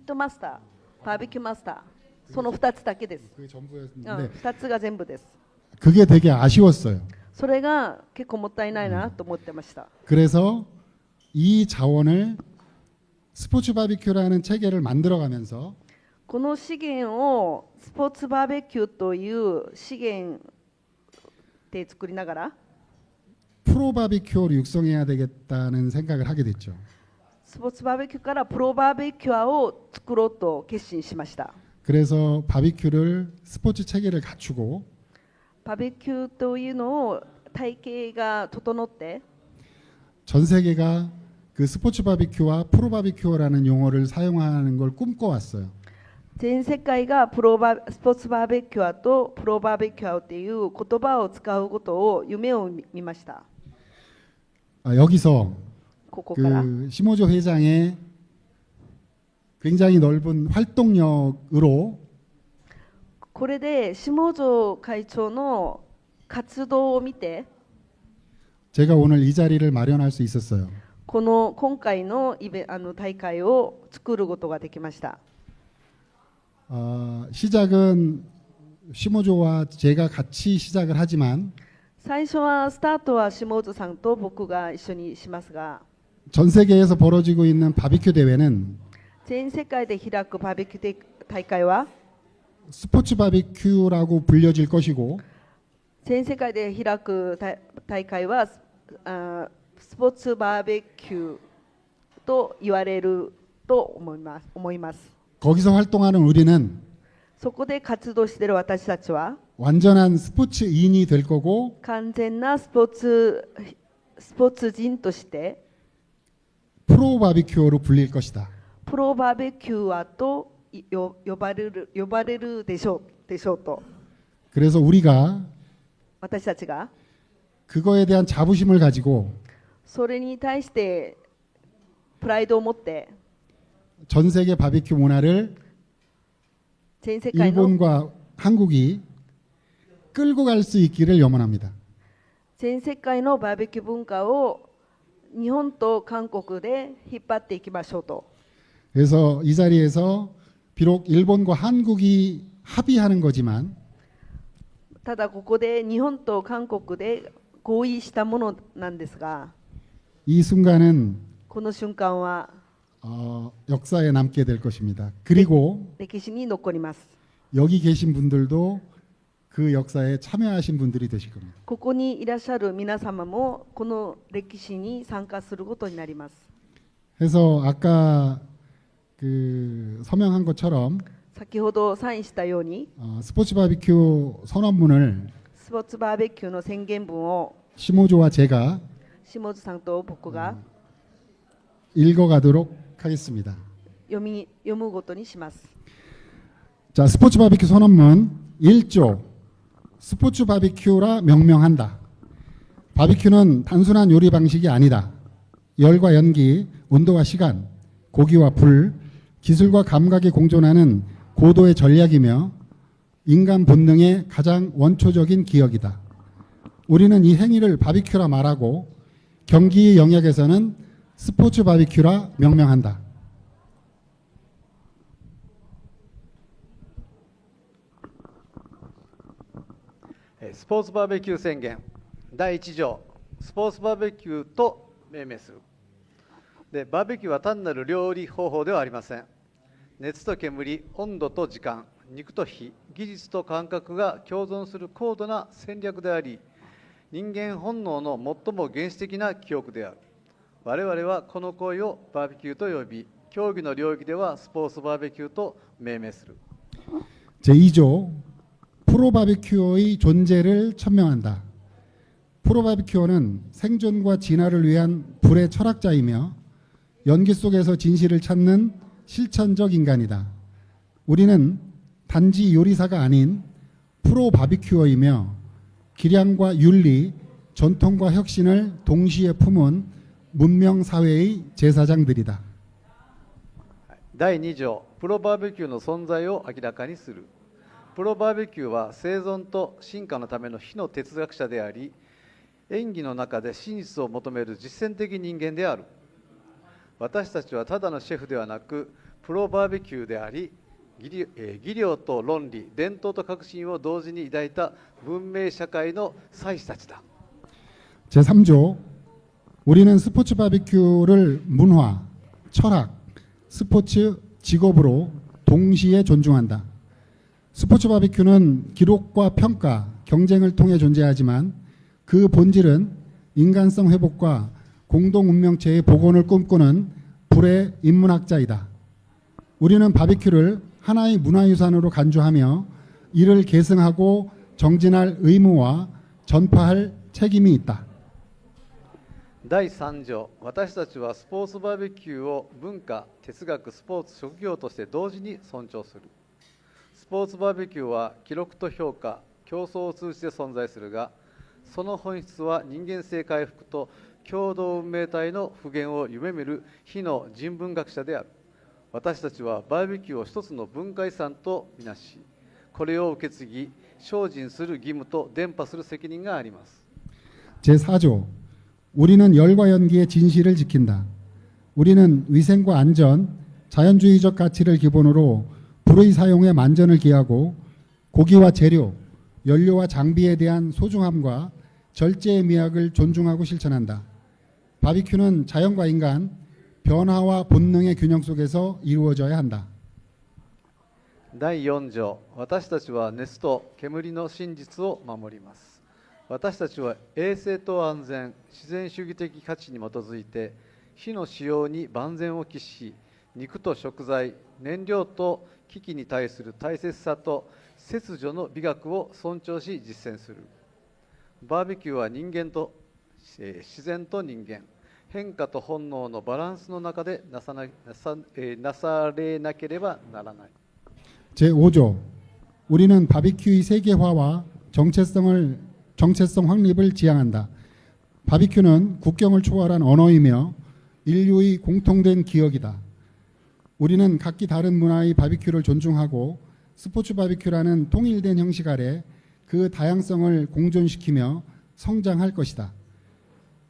トマスター、バーベキューマスター、その2つだけです。 그게 전부였는데 2つが全部です。 그게 되게 아쉬웠어요. それが結構もったいないなと思ってました。 그래서 이 자원을 스포츠 바비큐라는 체계를 만들어가면서 この資源をスポーツバーベキューという資源で作りながら 프로 바비큐어를 육성해야 되겠다는 생각을 하게 됐죠. スポーツバーベキューからプロバーベキュアを作ろうと決心しました。 그래서 바비큐를 스포츠 체계를 갖추고 バーベキューというのを体系が整って 전 세계가 그 스포츠 바비큐와 프로 바비큐어라는 용어를 사용하는 걸 꿈꿔왔어요. 全世界がスポーツバーベキュアとプロバーベキュアという言葉を使うことを夢を見ました。 여기서 ここから 그 시모조 회장의 굉장히 넓은 활동력으로 これで下條会長の活動を見て 제가 오늘 이 자리를 마련할 수 있었어요. 今回の大会を作ることができました。 시작은 시모조와 제가 같이 시작을 하지만 最初はスタートは下條さんと僕が一緒にしますが 전 세계에서 벌어지고 있는 바비큐 대회는 全世界で開くバーベキュー大会は 스포츠 바비큐라고 불려질 것이고 全世界で開く大会はスポーツバーベキューと言われると思います。 거기서 활동하는 우리는 そこで活動している私たちは 완전한 스포츠인이 될 거고 完全なスポーツ人として 프로 바비큐어로 불릴 것이다. プロバーベキュアと呼ばれるでしょうと 그래서 우리가 私たちが 그거에 대한 자부심을 가지고 それに対してプライドを持って 전 세계 바비큐 문화를 全世界の 일본과 한국이 끌고 갈 수 있기를 염원합니다. 全世界のバーベキュー文化を日本と韓国で引っ張っていきましょうと 그래서 이 자리에서 비록 일본과 한국이 합의하는 거지만 ただここで日本と韓国で合意したものなんですが、 이 순간은 この瞬間は 역사에 남게 될 것입니다. 그리고 歴史に残ります。 여기 계신 분들도 그 역사에 참여하신 분들이 되실 겁니다. ここにいらっしゃる皆様もこの歴史に参加することになります。 그래서 아까 그 서명한 것처럼 先ほどサインしたように、 스포츠 바비큐 선언문을 スポーツバーベキューの宣言文を 시모조와 제가 下津さんと僕が 읽어가도록 하겠습니다. 読むごとにします。 자, 스포츠 바비큐 선언문 1조 스포츠 바비큐라 명명한다. 바비큐는 단순한 요리 방식이 아니다. 열과 연기, 온도와 시간, 고기와 불, 기술과 감각이 공존하는 고도의 전략이며 인간 본능의 가장 원초적인 기억이다. 우리는 이 행위를 바비큐라 말하고 경기 영역에서는 스포츠 바비큐라 명명한다. スポーツバーベキュー宣言第1条、スポーツバーベキューと命名する。で、バーベキューは単なる料理方法ではありません。熱と煙、温度と時間、肉と火、技術と感覚が共存する高度な戦略であり、人間本能の最も原始的な記憶である。我々はこの行為をバーベキューと呼び、競技の領域ではスポーツバーベキューと命名する。 제2조 프로 바비큐어의 존재를 천명한다. 프로 바비큐어는 생존과 진화를 위한 불의 철학자이며 연기 속에서 진실을 찾는 실천적 인간이다. 우리는 단지 요리사가 아닌 프로 바비큐어이며 기량과 윤리, 전통과 혁신을 동시에 품은 문명 사회의 제사장들이다. 第2条、プロバーベキューの存在を明らかにする。プロバーベキューは生存と進化のための火の哲学者であり、演技の中で真実を求める実践的人間である。私たちはただのシェフではなく、プロバーベキューであり、技量と論理、伝統と革新を同時に抱いた文明社会の祭司たちだ。 제3조 우리는 스포츠 바비큐를 문화, 철학, 스포츠 직업으로 동시에 존중한다. 스포츠 바비큐는 기록과 평가, 경쟁을 통해 존재하지만 그 본질은 인간성 회복과 공동 운명체의 복원을 꿈꾸는 불의 인문학자이다. 우리는 바비큐를 하나의 문화유산으로 간주하며 이를 계승하고 정진할 의무와 전파할 책임이 있다. 第3条、私たちはスポーツバーベキューを文化、哲学、スポーツ、職業として同時に尊重する。スポーツバーベキューは記録と評価、競争を通じて存在するが、その本質は人間性回復と共同運命体の復元を夢見る火の人文学者である。私たちはバーベキューを一つの文化遺産とみなし、これを受け継ぎ、精進する義務と伝播する責任があります。 제4조 우리는 열과 연기의 진실을 지킨다. 우리는 위생과 안전, 자연주의적 가치를 기본으로 불의 사용에 만전을 기하고 고기와 재료, 연료와 장비에 대한 소중함과 절제의 미학을 존중하고 실천한다. 바비큐는 자연과 인간, 변화와 본능의 균형 속에서 이루어져야 한다. 第4条、私たちは熱と煙の真実を守ります。私たちは衛生と安全、自然主義的価値に基づいて、火の使用に万全を期し、肉と食材、燃料と機器に対する大切さと切除の美学を尊重し実践する。バーベキューは人間と、自然と人間、変化と本能のバランスの中でなされなければならない。 제5조 우리는 바비큐의 세계화와 정체성 확립을 지향한다. 바비큐는 국경을 초월한 언어이며 인류의 공통된 기억이다. 우리는 각기 다른 문화의 바비큐를 존중하고 스포츠 바비큐라는 통일된 형식 아래 그 다양성을 공존시키며 성장할 것이다.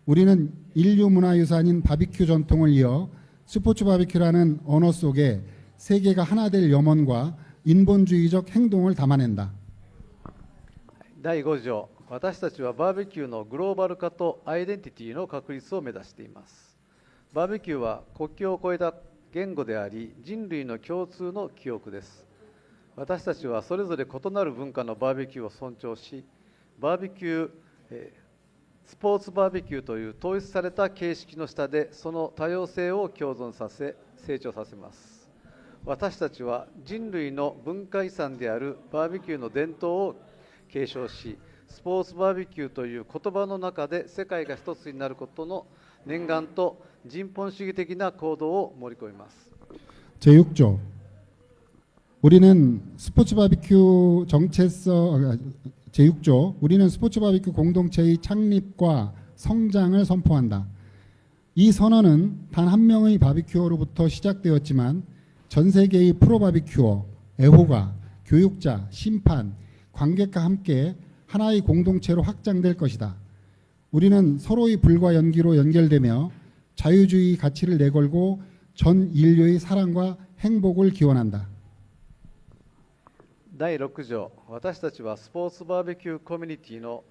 우리는 인류 문화유산인 바비큐 전통을 이어 스포츠 바비큐라는 언어 속에 세계가 하나 될 염원과 인본주의적 행동을 담아낸다. 第5条、私たちはバーベキューのグローバル化とアイデンティティの確立を目指しています。バーベキューは国境を越えた言語であり、人類の共通の記憶です。私たちはそれぞれ異なる文化のバーベキューを尊重し、バーベキュー、スポーツバーベキューという統一された形式の下でその多様性を共存させ、成長させます。私たちは人類の文化遺産であるバーベキューの伝統を継承し、スポーツバーベキューという言葉の中で世界が一つになることの念願と人本主義的な行動を盛り込みます。 제6조 우리는 스포츠 바비큐 정체성 제6조 우리는 스포츠 바비큐 공동체의 창립과 성장을 선포한다. 이 선언은 단 한 명의 바비큐어로부터 시작되었지만 전 세계의 프로 바비큐어, 애호가, 교육자, 심판, 관객과 함께 하나의 공동체로 확장될 것이다. 우리는 서로의 불과 연기로 연결되며 자유주의 가치를 내걸고 전 인류의 사랑과 행복을 기원한다. 第6条、私たちはスポーツバーベキューコミュニティの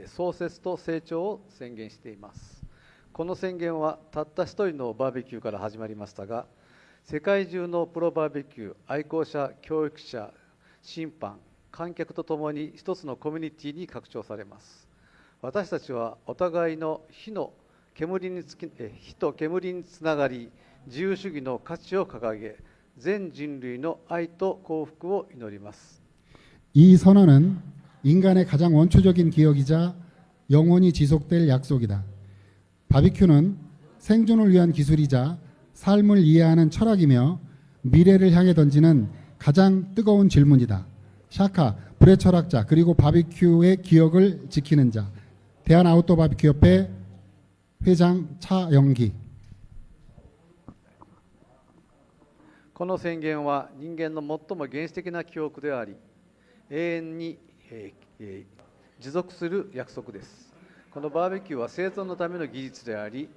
創設と成長を宣言しています。この宣言はたった一人のバーベキューから始まりましたが、世界中のプロバーベキュー愛好者、教育者、審判、観客とともに一つのコミュニティに拡張されます。私たちはお互いの火と煙につながり、自由主義の価値を掲げ、전人類の愛と幸福を祈ります。 이 선언은 인간의 가장 원초적인 기억이자 영원히 지속될 약속이다. 바비큐는 생존을 위한 기술이자 삶을 이해하는 철학이며 미래를 향해 던지는 가장 뜨거운 질문이다. 샤카, 불의 철학자, 그리고 바비큐의 기억을 지키는 자, 대한아웃도어 바비큐협회 회장 차영기. この宣言は人間の最も原始的な記憶であり、永遠に持続する約束です。このバーベキューは生存のための技術であり、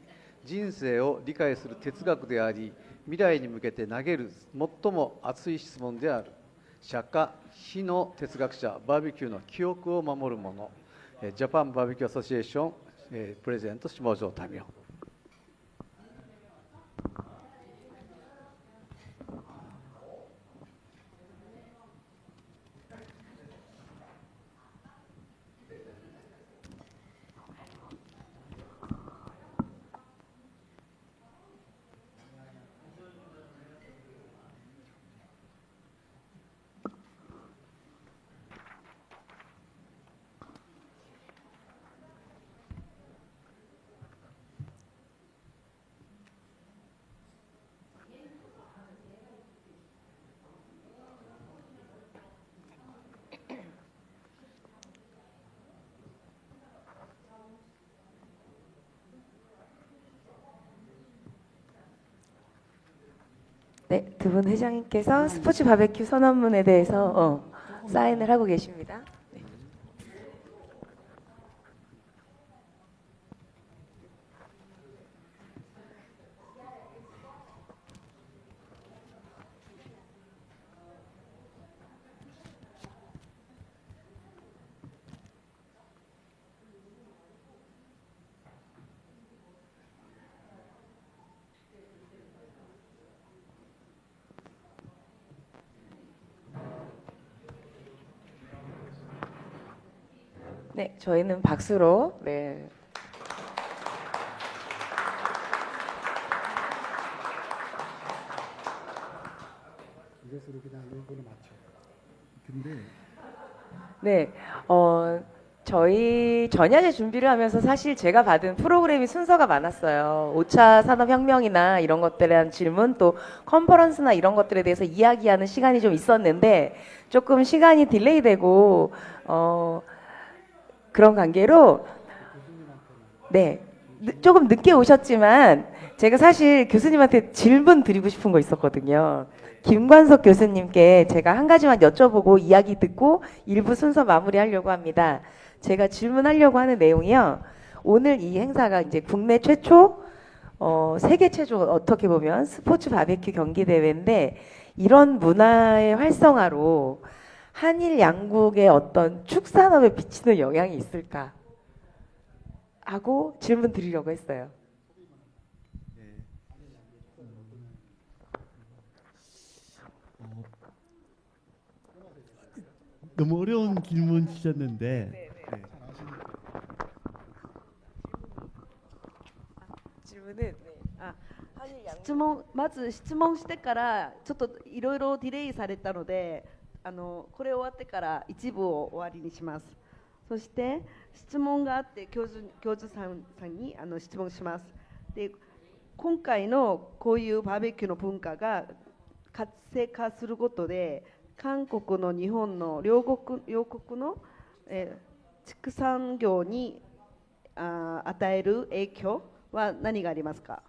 人生を理解する哲学であり、未来に向けて投げる最も熱い質問である。釈迦、火の哲学者、バーベキューの記憶を守る者、ジャパンバーベキューアソシエーション、プレゼント下條民夫。네, 두 분 회장님께서 스포츠 바베큐 선언문에 대해서 사인을 하고 계십니다. 네. 네, 저희는 박수로 네. 이것으로 그냥 일본을 맞춰. 근데 네, 저희 전야제 준비를 하면서 사실 제가 받은 프로그램이 순서가 많았어요. 5차 산업혁명이나 이런 것들에 대한 질문, 또 컨퍼런스나 이런 것들에 대해서 이야기하는 시간이 좀 있었는데 조금 시간이 딜레이되고 그런 관계로 네, 조금 늦게 오셨지만 제가 사실 교수님한테 질문 드리고 싶은 거 있었거든요. 김관석 교수님께 제가 한 가지만 여쭤보고 이야기 듣고 일부 순서 마무리하려고 합니다. 제가 질문하려고 하는 내용이요. 오늘 이 행사가 이제 국내 최초, 세계 최초 어떻게 보면 스포츠 바베큐 경기 대회인데 이런 문화의 활성화로 한일 양국의 어떤 축산업에 미치는 영향이 있을까 하고 질문 드리려고 했어요. 너무 어려운 질문 주셨는데 네. 질문은 네. 아, 한일 양국 まず質問してからちょっといろいろディレイされたのでこれ終わってから一部を終わりにします。そして質問があって教授さんに質問します。で今回のこういうバーベキューの文化が活性化することで韓国の日本の両国の、畜産業に与える影響は何がありますか。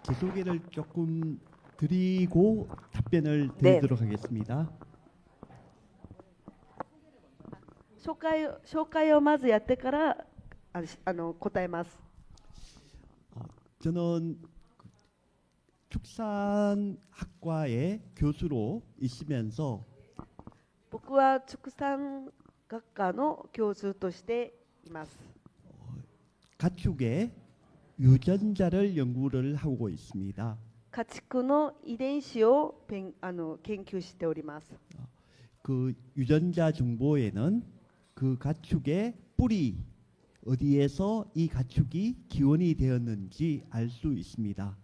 제 소개를 조금 드리고 답변을 네. 드리도록 하겠습니다. 紹介をまずやってから答えます。 저는 축산학과의 교수로 있으면서 僕は畜産学科の教授としています。 가축의 유전자를 연구를 하고 있습니다. 家畜の遺伝子を研究しております。 그 유전자 정보에는 그 가축의 뿌리 어디에서 이 가축이 기원이 되었는지 알 수 있습니다.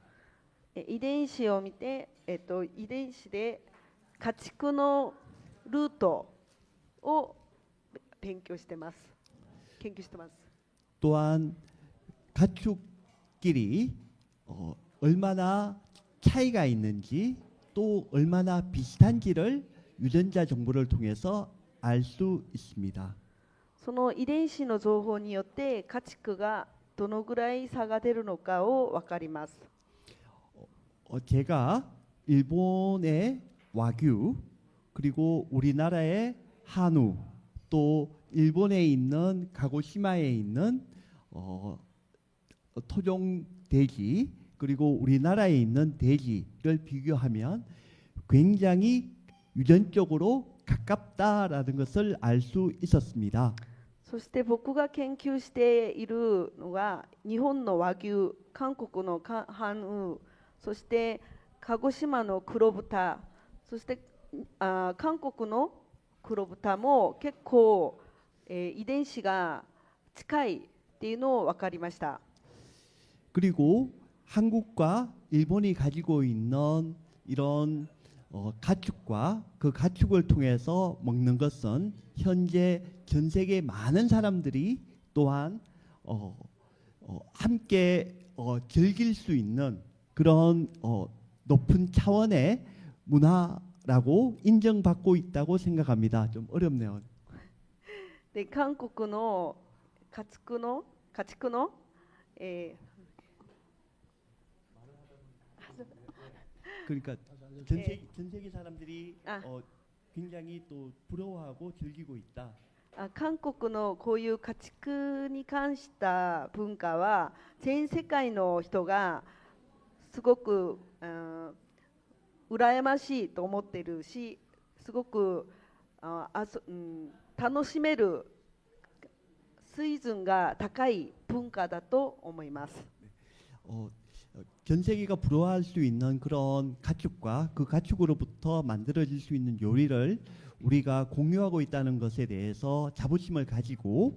遺伝子を見て、遺伝子で家畜のルートを研究してます。 또한 가축끼리 얼마나 차이가 있는지 또 얼마나 비슷한지를 유전자 정보를 통해서 알 수 있습니다. その遺伝子の情報によって家畜がどのぐらい差が出るのかを分かります。 제가 일본의 와규 그리고 우리나라의 한우 또 일본에 있는 가고시마에 있는 토종 돼지 그리고 우리나라에 있는 돼지를 비교하면 굉장히 유전적으로 가깝다라는 것을 알 수 있었습니다. そして僕が研究しているのが日本の和牛、韓国の韓ウ、そして鹿児島の黒豚、そして韓国の黒豚も結構、遺伝子が近いっていうのを分かりました。 그리고 한국과 일본이 가지고 있는 이런 가축과 그 가축을 통해서 먹는 것은 현재 전 세계 많은 사람들이 또한 함께 즐길 수 있는 그런 높은 차원의 문화라고 인정받고 있다고 생각합니다. 좀 어렵네요. で韓国の家畜の、그러니까 전 세계 사람들이 굉장히 또 부러워하고 즐기고 있다. 韓国のこういう家畜に関した文化は全世界の人がすごく羨ましいと思っているし、すごく楽しめる水準が高い文化だと思います。 전 세계가 부러워할 수 있는 그런 가축과 그 가축으로부터 만들어질 수 있는 요리를 우리가 공유하고 있다는 것에 대해서 자부심을 가지고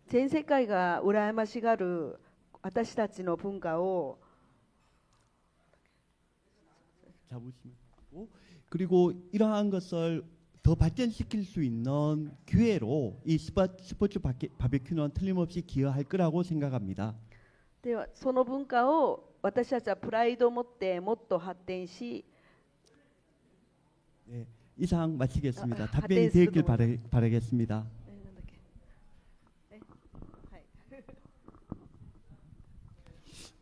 全世界が羨ましがる私たちの文化を 자부심을 가지고 그리고 이러한 것을 더 발전시킬 수 있는 기회로 이 스포츠 바베큐는 틀림없이 기여할 거라고 생각합니다. ではその文化を私たちはプライドを持ってもっと発展し 네, 이상 마치겠습니다. 아, 답변이 네, 되길 바라겠습니다.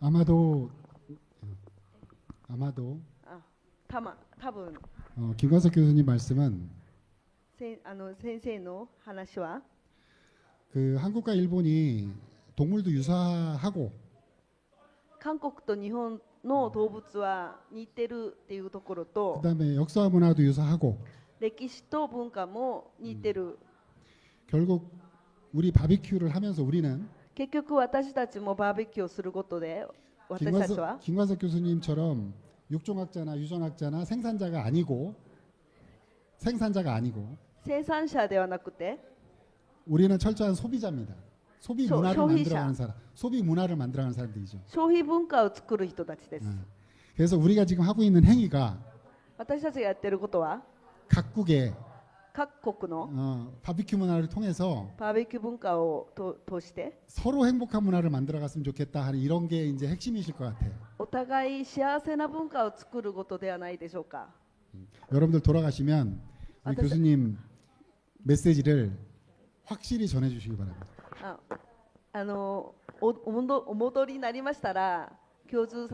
아마도 多分 김관석 교수님 말씀은 先生の話は 그 한국과 일본이 동물도 유사하고 韓国と日本の動物は似てるっていうところと 그다음에 역사 문화도 유사하고 歴史と文化も似てる、 결국 우리 바비큐를 하면서 우리는 結局私たちもバーベキューをすることで私たちは 김관석 교수님처럼 육종학자나 유전학자나 생산자가 아니고 生産者ではなくて 우리는 철저한 소비자입니다. 소비 문화를 소비자. 만들어가는 사람, 소비 문화를 만들어가는 사람들이죠. 消費文化を作る人たちです、 그래서 우리가 지금 하고 있는 행위가 私たちがやってることは 각국의 各国の 바비큐 문화를 통해서 バーベキュー文化を通して 서로 행복한 문화를 만들어갔으면 좋겠다 하는 이런 게 이제 핵심이실 것 같아요. お互い幸せな文化を作ることではないでしょうか。 여러분들 돌아가시면 우리 어떠세- 교수님 메시지를 확실히 전해주시기 바랍니다. お戻りになりましたら教授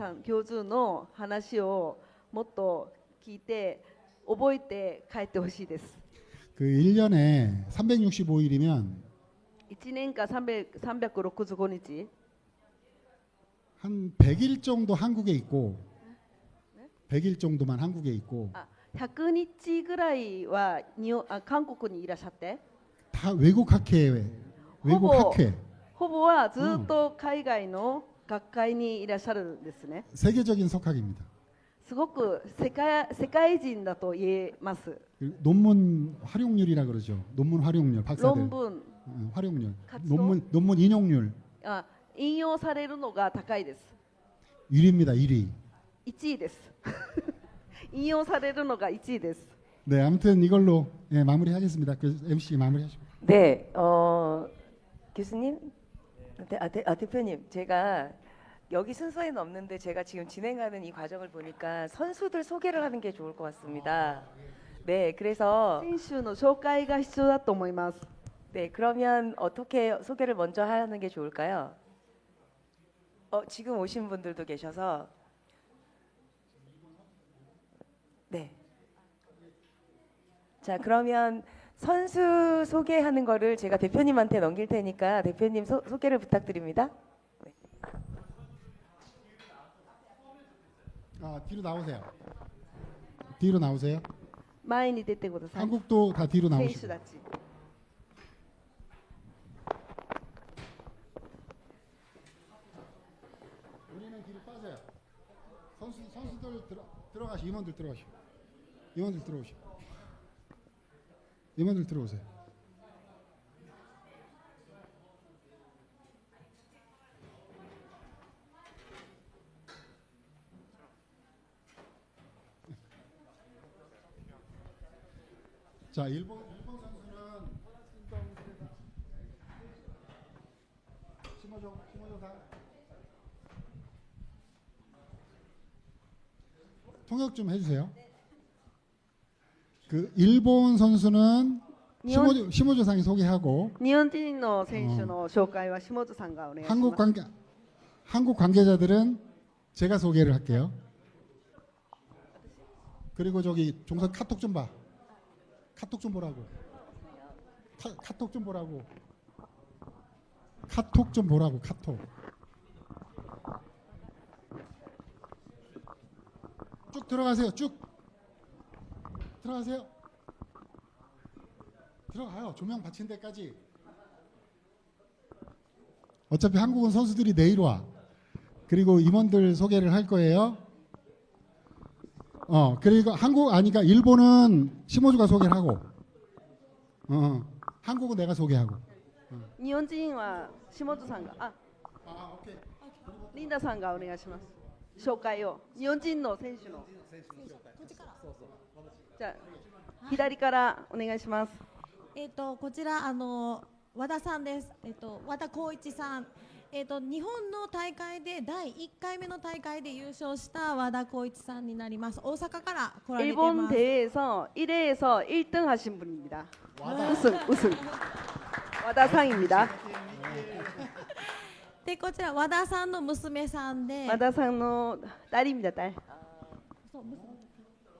の話をもっと聞いて覚えて帰ってほしいです。 그 1년에 365일이면 1年間365日 한 100일 정도 한국에 있고 100일 정도만 한국에 있고 100日ぐらいは韓国にいらっしゃって 다 외국 학회 외국 허버. 학회 ほぼはずっと海外の学会にいらっしゃるんですね。 세계적인 석학입니다. すごく世界人だと言えます。 그 논문 활용률이라 그러죠. 논문 활용률 박사들 論文 활용률活動? 논문 인용률 引用されるのが高いです。 1위입니다. 1위. 1位です。引用されるのが1位です。 네, 아무튼 이걸로 예, 마무리하겠습니다. 그 MC 마무리하시고. 네, 교수님, 대표님, 제가 여기 순서에는 없는데 제가 지금 진행하는 이 과정을 보니까 선수들 소개를 하는 게 좋을 것 같습니다. 네, 그래서 選手の紹介が必要だと思います。 네, 그러면 어떻게 소개를 먼저 하는 게 좋을까요? 지금 오신 분들도 계셔서 네. 자, 그러면 선수 소개하는 거를 제가 대표님한테 넘길 테니까 대표님 소개를 부탁드립니다. 네. 뒤로 나오세요. 뒤로 나오세요. 前に出てください。 한국도 다 뒤로 選手 나오시고. たち。 우리는 뒤로 빠져요. 선수들 들어가시고 임원들 들어가시고. 임원들 들어오시고. 임원들 들어오세요. 자, 일본 선수는 심호조상 통역 좀 해주세요. 그 일본 선수는 심호조상이 소개하고 日本人の選手の紹介は下津さんがお願いします。 한국 관계자들은 제가 소개를 할게요. 그리고 저기 종선 카톡 좀 봐. 카톡 좀 보라고. 카톡 좀 보라고. 카톡 좀 보라고. 카톡. 쭉 들어가세요. 쭉 들어가세요. 들어가요. 조명 받친 데까지. 어차피 한국은 선수들이 내일 와. 그리고 임원들 소개를 할 거예요. 그리고 아니까 일본은 심호주가 소개를 하고, 한국은 내가 소개하고. 日本人は下津さんが、오케이. リンダさんがお願いします。紹介を。日本人の選手の。じゃあ左からお願いします。こちら和田さんです。和田光一さん。日本の大会で第1回目の大会で優勝した和田光一さんになります。大阪から来られてい 일본 ます。 대회에서 1회에서 1등 하신 분입니다. 우승. 와다상입니다. でこちら和田さんの娘さんで、 와다상の 딸입니다. 딸. そう娘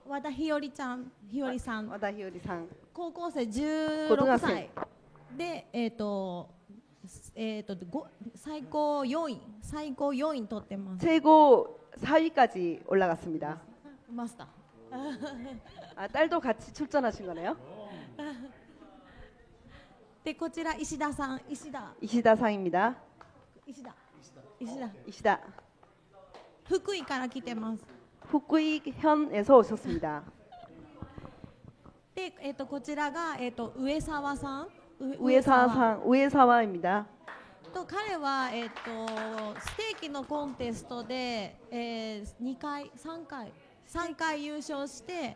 和田ひよりさん、와다 히요리さん. 高校生16 고등학생 歳で最高4位取ってます。 최고 4위까지 올라갔습니다. マスター 아, 딸도 같이 출전하신 거네요. でこちら石田さん石田 이시다상입니다. 石田石田 이시다 福井から来てます 후쿠이현에서 오셨습니다. で、こちらが、上沢さん우에사와입니다. と彼は、ステーキのコンテストで、2回3回優勝して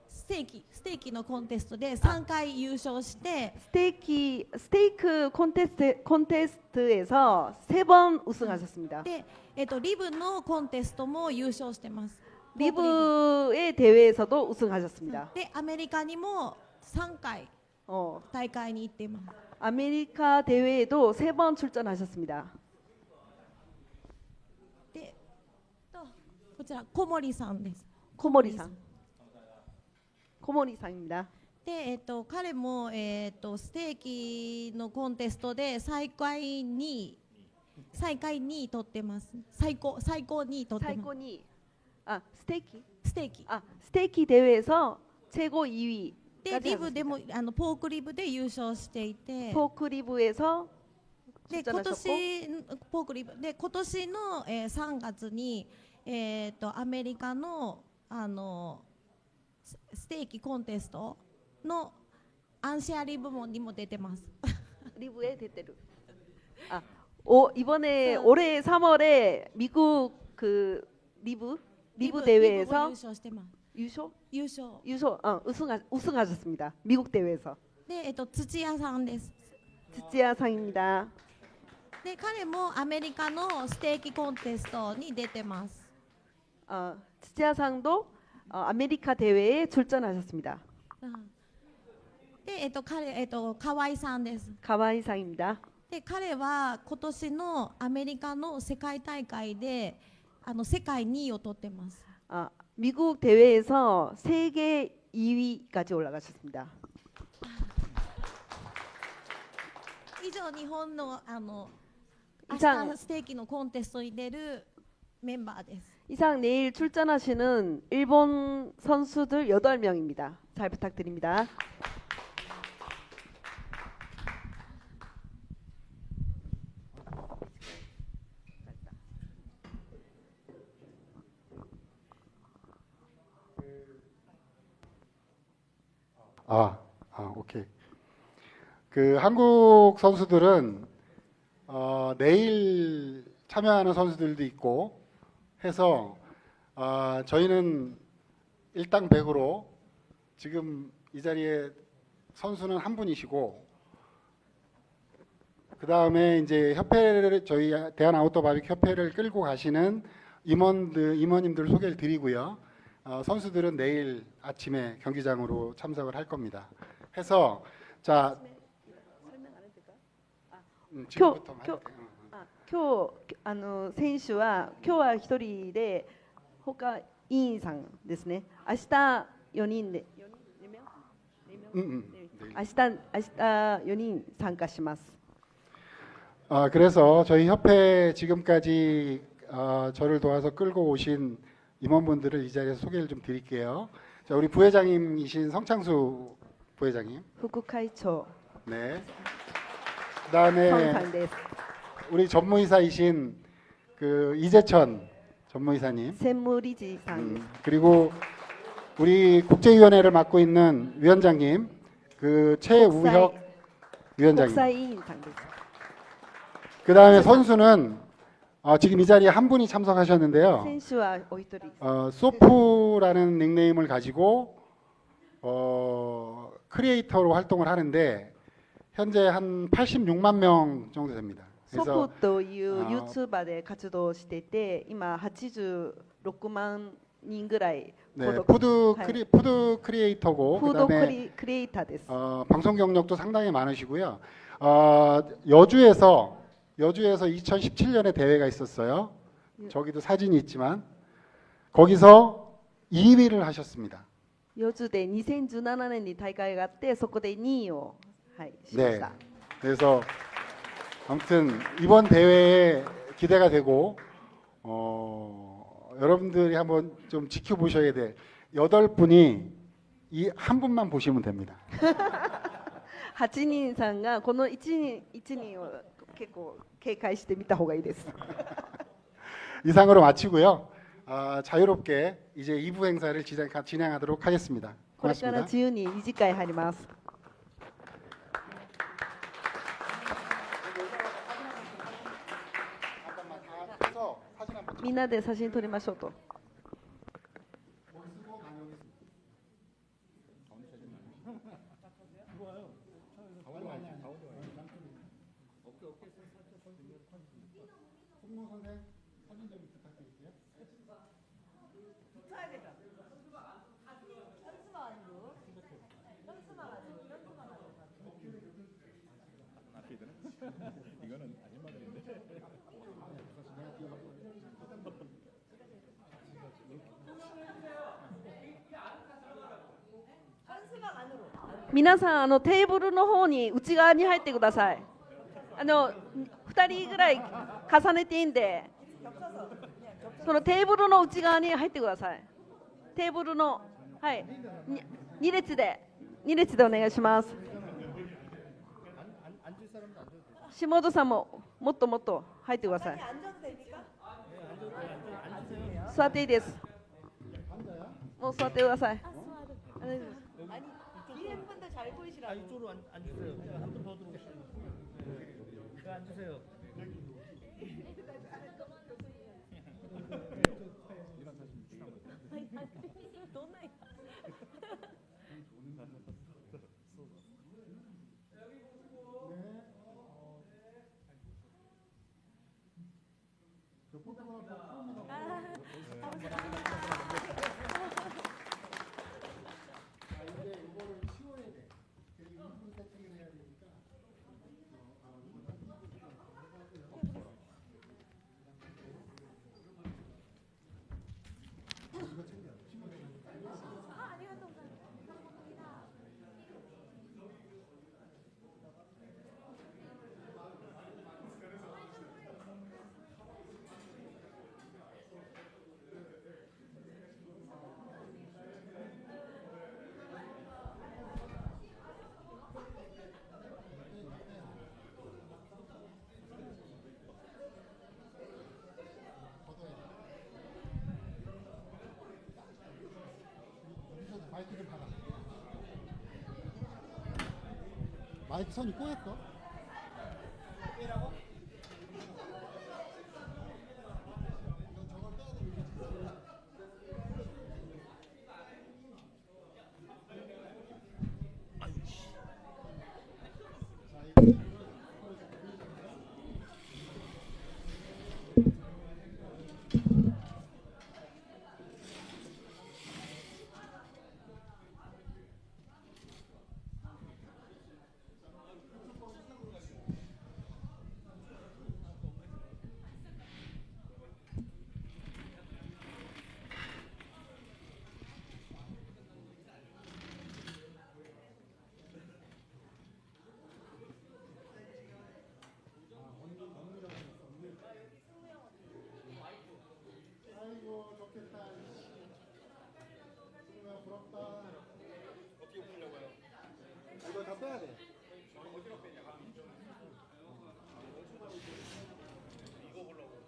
ステーキのコンテストで3回優勝して 스테이크 콘테스트에서 3번 우승하셨습니다. で、リブのコンテストも優勝してます。 리브의 대회에서도 우승하셨습니다. でアメリカにも3回 大会に行っています。 아메리카 대회에도 3번 출전하셨습니다. でとこちら小森さんです。 코모리상입니다. で、彼も、ステーキのコンテストで最下位2位取ってます。最高2位取ってます。 사이코니 스테이키 ステーキ 스테이키 대회에서 최고 2위. でリブでもポークリブで優勝していて 포크 리브에서 で 출전하셨고 ポークリブで今年の、3月に、アメリカのステーキコンテストのアンシェアリ部門にも出てます。 리브에 대대로. 이번에 저- 올해 3월에 미국 그 리브 リブ 대회에서 優勝してます。 유쇼 優勝 우승하셨습니다. 미국 대회에서. で、土屋さんです。 즈지야상입니다. で彼もアメリカのステーキコンテストに出てます。 즈지야상도 아메리카 대회에 출전하셨습니다. で、河合さんです。 가와이상입니다. で彼は今年のアメリカの世界大会で世界2位を取ってます。 미국 대회에서 세계 2위까지 올라가셨습니다. 以上日本の明以上日ステーキのコンテストに出るメンバーです。 이상 내일 출전하시는 일본 선수들 8명입니다. 잘 부탁드립니다. 오케이. 그 한국 선수들은 내일 참여하는 선수들도 있고 해서 저희는 일당 100으로 지금 이 자리에 선수는 한 분이시고 그 다음에 이제 협회를 저희 대한 아웃도어 바비큐 협회를 끌고 가시는 임원님들 소개를 드리고요. 선수들은 내일 아침에 경기장으로 참석을 할 겁니다. 해서 자 지금부터 할게요. 今日選手は今日は1人で他委員さんですね。明日4人で明日4人参加します。 그래서 저희 협회 지금까지 저를 도와서 끌고 오신 임원분들을 이 자리에서 소개를 좀 드릴게요. 자, 우리 부회장님이신 성창수 부회장님. 副会長 네. 그다음에 孫さんです。 우리 전무이사이신 그 이재천 전무이사님. 専務理事さんです。 그리고 우리 국제위원회를 맡고 있는 위원장님, 그 최우혁 国 위원장님. 際委員さんです。 그 다음에 선수는 지금 이 자리에 한 분이 참석하셨는데요. 選手はお一人。 소프라는 닉네임을 가지고 크리에이터로 활동을 하는데 현재 한 86만 명 정도 됩니다. ソ 그래서 プというあ YouTuber で活動していて、今86万人ぐらい 네, 孤独 푸드 크리에이터고 フードク 그다음에 リエイターです。 방송 경력도 상당히 많으시고요. 여주에서 2017년에 대회가 있었어요. 저기도 사진이 있지만 거기서 2위를 하셨습니다. 4つで2017年に大会があって、そこで2位を、しまし 네. た。 그래서 아무튼 이번 대회에 기대가 되고 여러분들이 한번 좀 지켜보셔야 돼. 8분이 이 한 분만 보시면 됩니다. 8人さんがこの1人を結構警戒してみた方がいいです。 이상으로 마치고요. 자유롭게 이제 2부 행사를 진행하도록 하겠습니다. これから 고맙습니다. 自由に2次会入ります。 잠깐만 다 해서 사진 한번 みんなで写真撮りましょうと。 송모 선생 사진 좀 부탁드릴게요.皆さんテーブルの方に内側に入ってください。2人ぐらい重ねていいんで、そのテーブルの内側に入ってください。テーブルのはい2列でお願いします。下戸さんももっともっと入ってください。座っていいです。もう座ってください。 뒤에 분들 잘 보이시라고. 이쪽으로 앉으세요. 한 분 더 들어오시죠. 앉으세요. 마이크 좀 받아. 마이크 선이 꼬였어? 아이고 좋겠다. 승우야 부럽다. 어떻게 풀려고요? 이거 다 빼야 돼. 어디로 빼냐? 이거 보려고.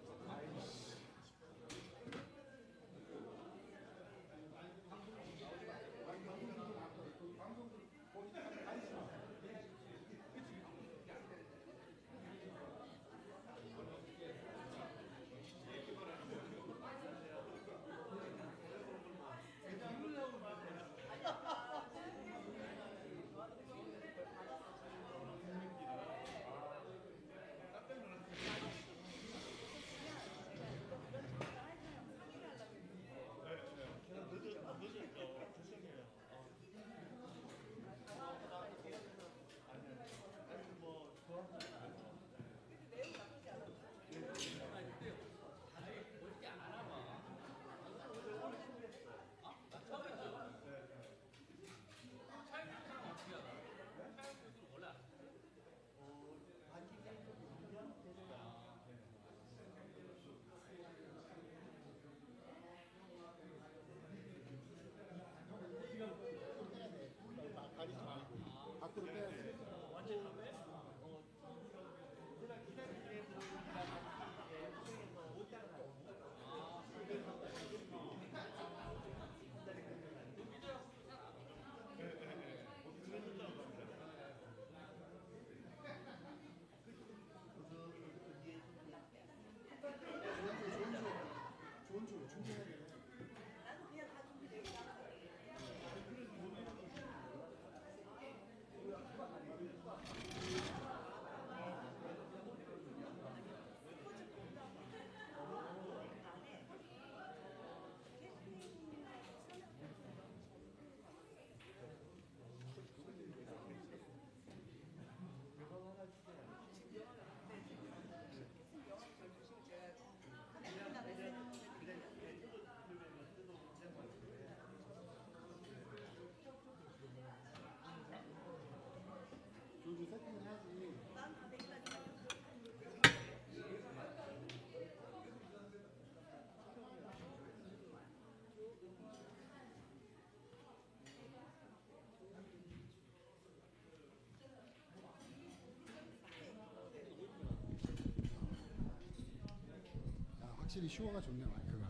슈어가 좋네 마이크가.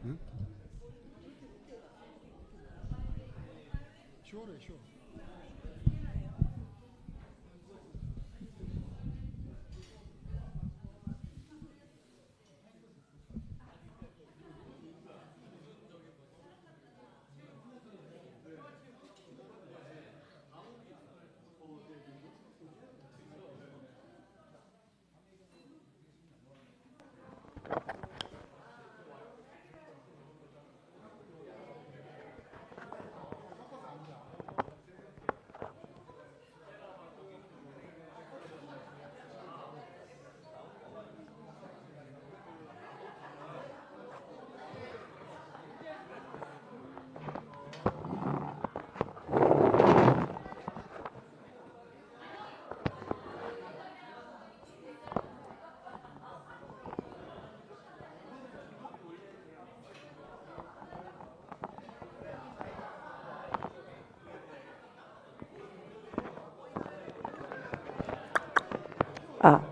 응? 슈어래 슈어. 아,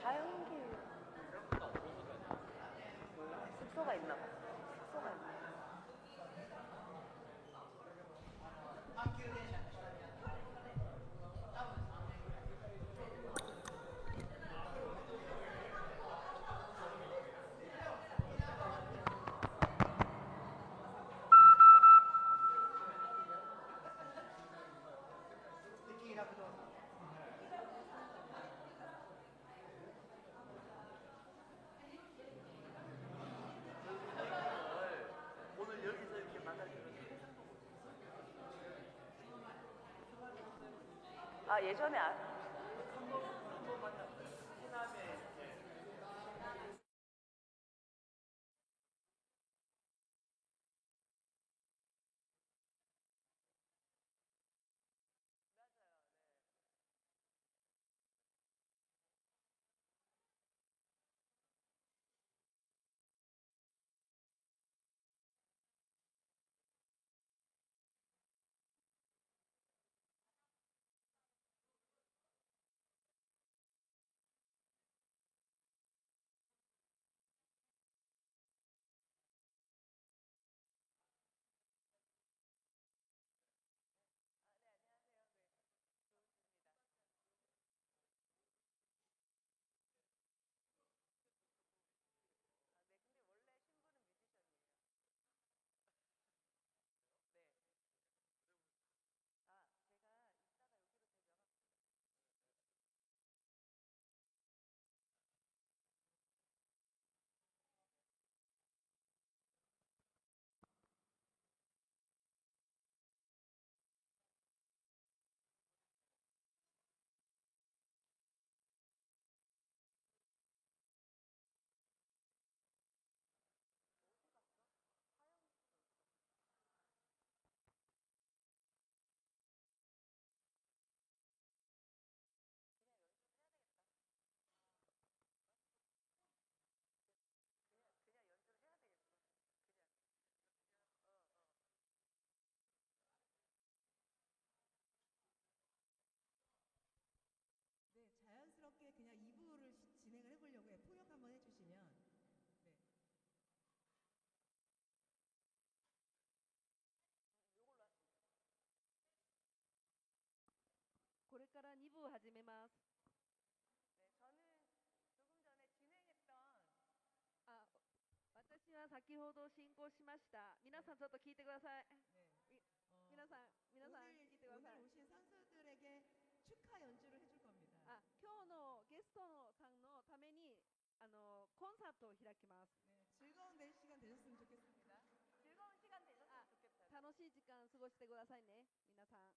자연기 숙소가 있나 봐. 숙소가 있나 봐. 아 예전에 部始めます。 네, 저는 조금 전에 진행했던 あ、私は先ほど進行しました。皆さんちょっと聞いてください。 네. 皆さん聞いてくださ 오늘 い。 오신 선수들에게 축하 연주를 해줄 겁니다. あ、今日のゲストのさんのためにコンサートを開きます。 네, 즐거운 내 시간 되셨으면 좋겠습니다. 즐거운 시간 되셨으면 あ、 좋겠다요. 楽しい時間過ごしてくださいね、皆さん。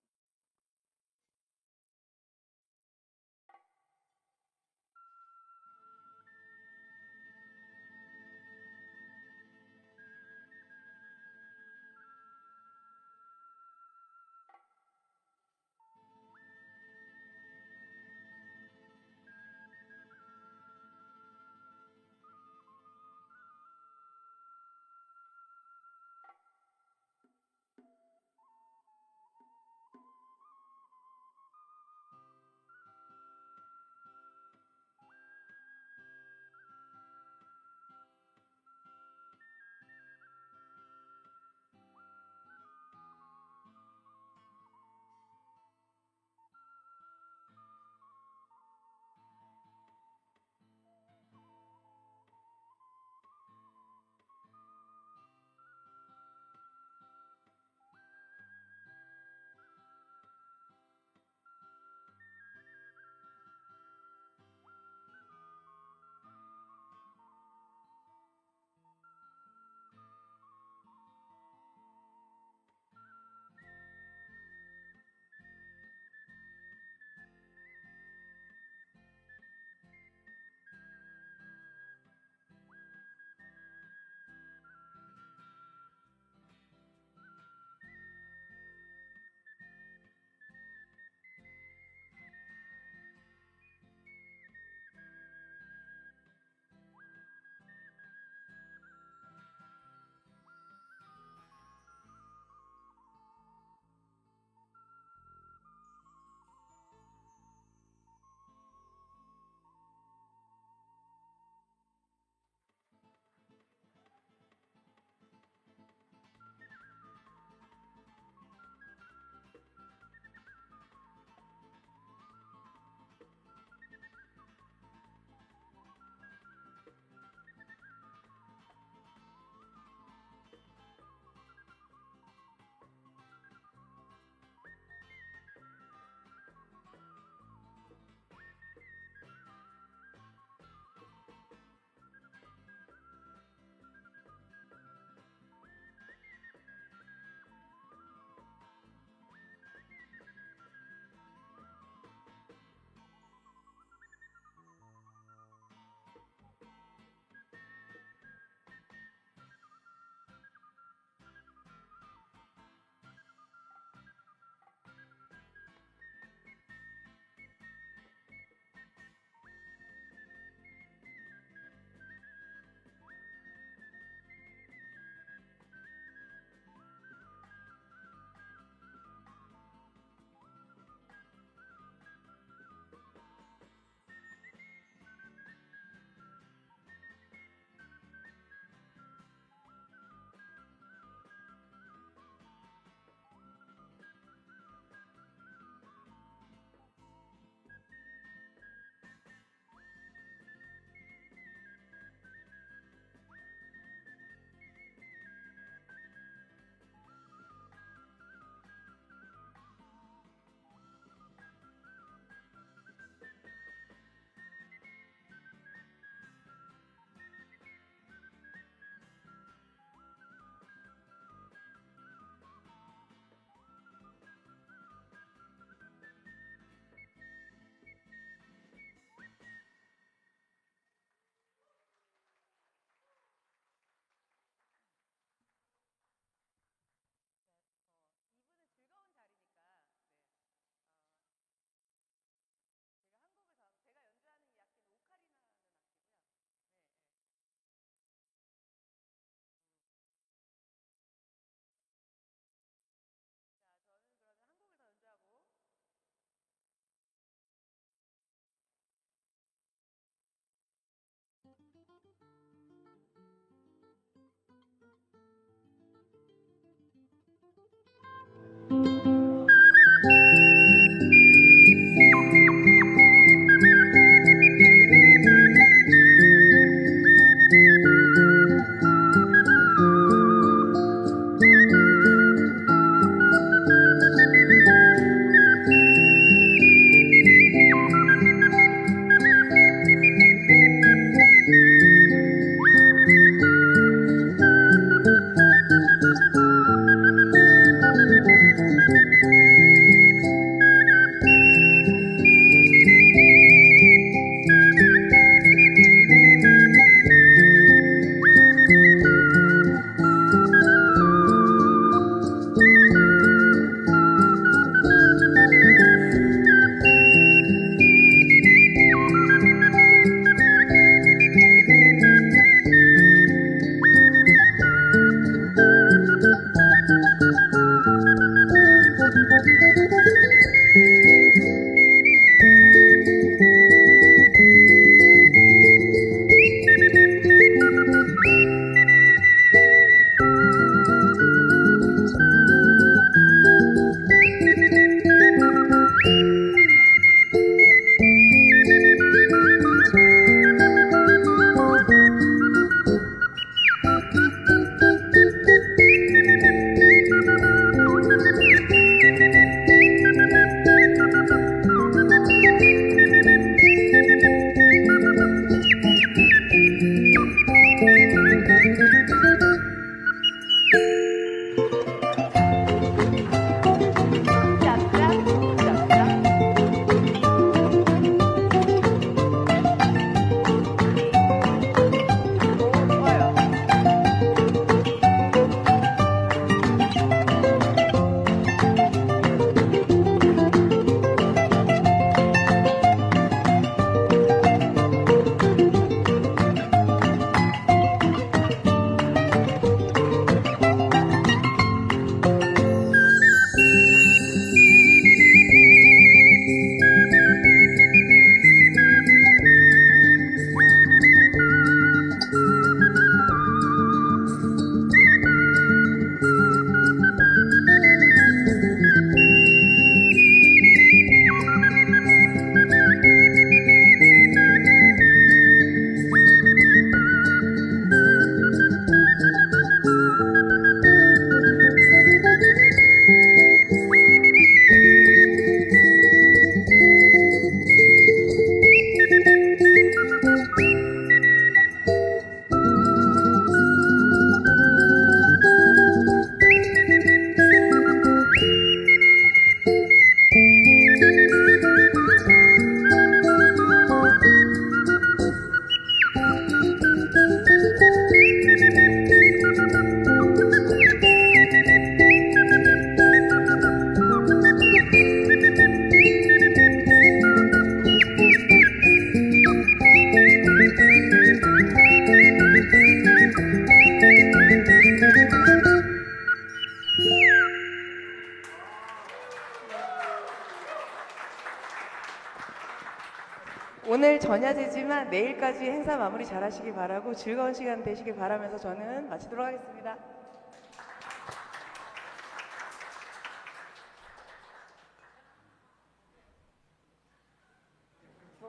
오늘 전야제지만 내일까지 행사 마무리 잘 하시기 바라고 즐거운 시간 되시길 바라면서 저는 마치도록 하겠습니다.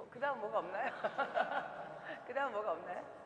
그 다음 뭐가 없나요? 그 다음 뭐가 없나요?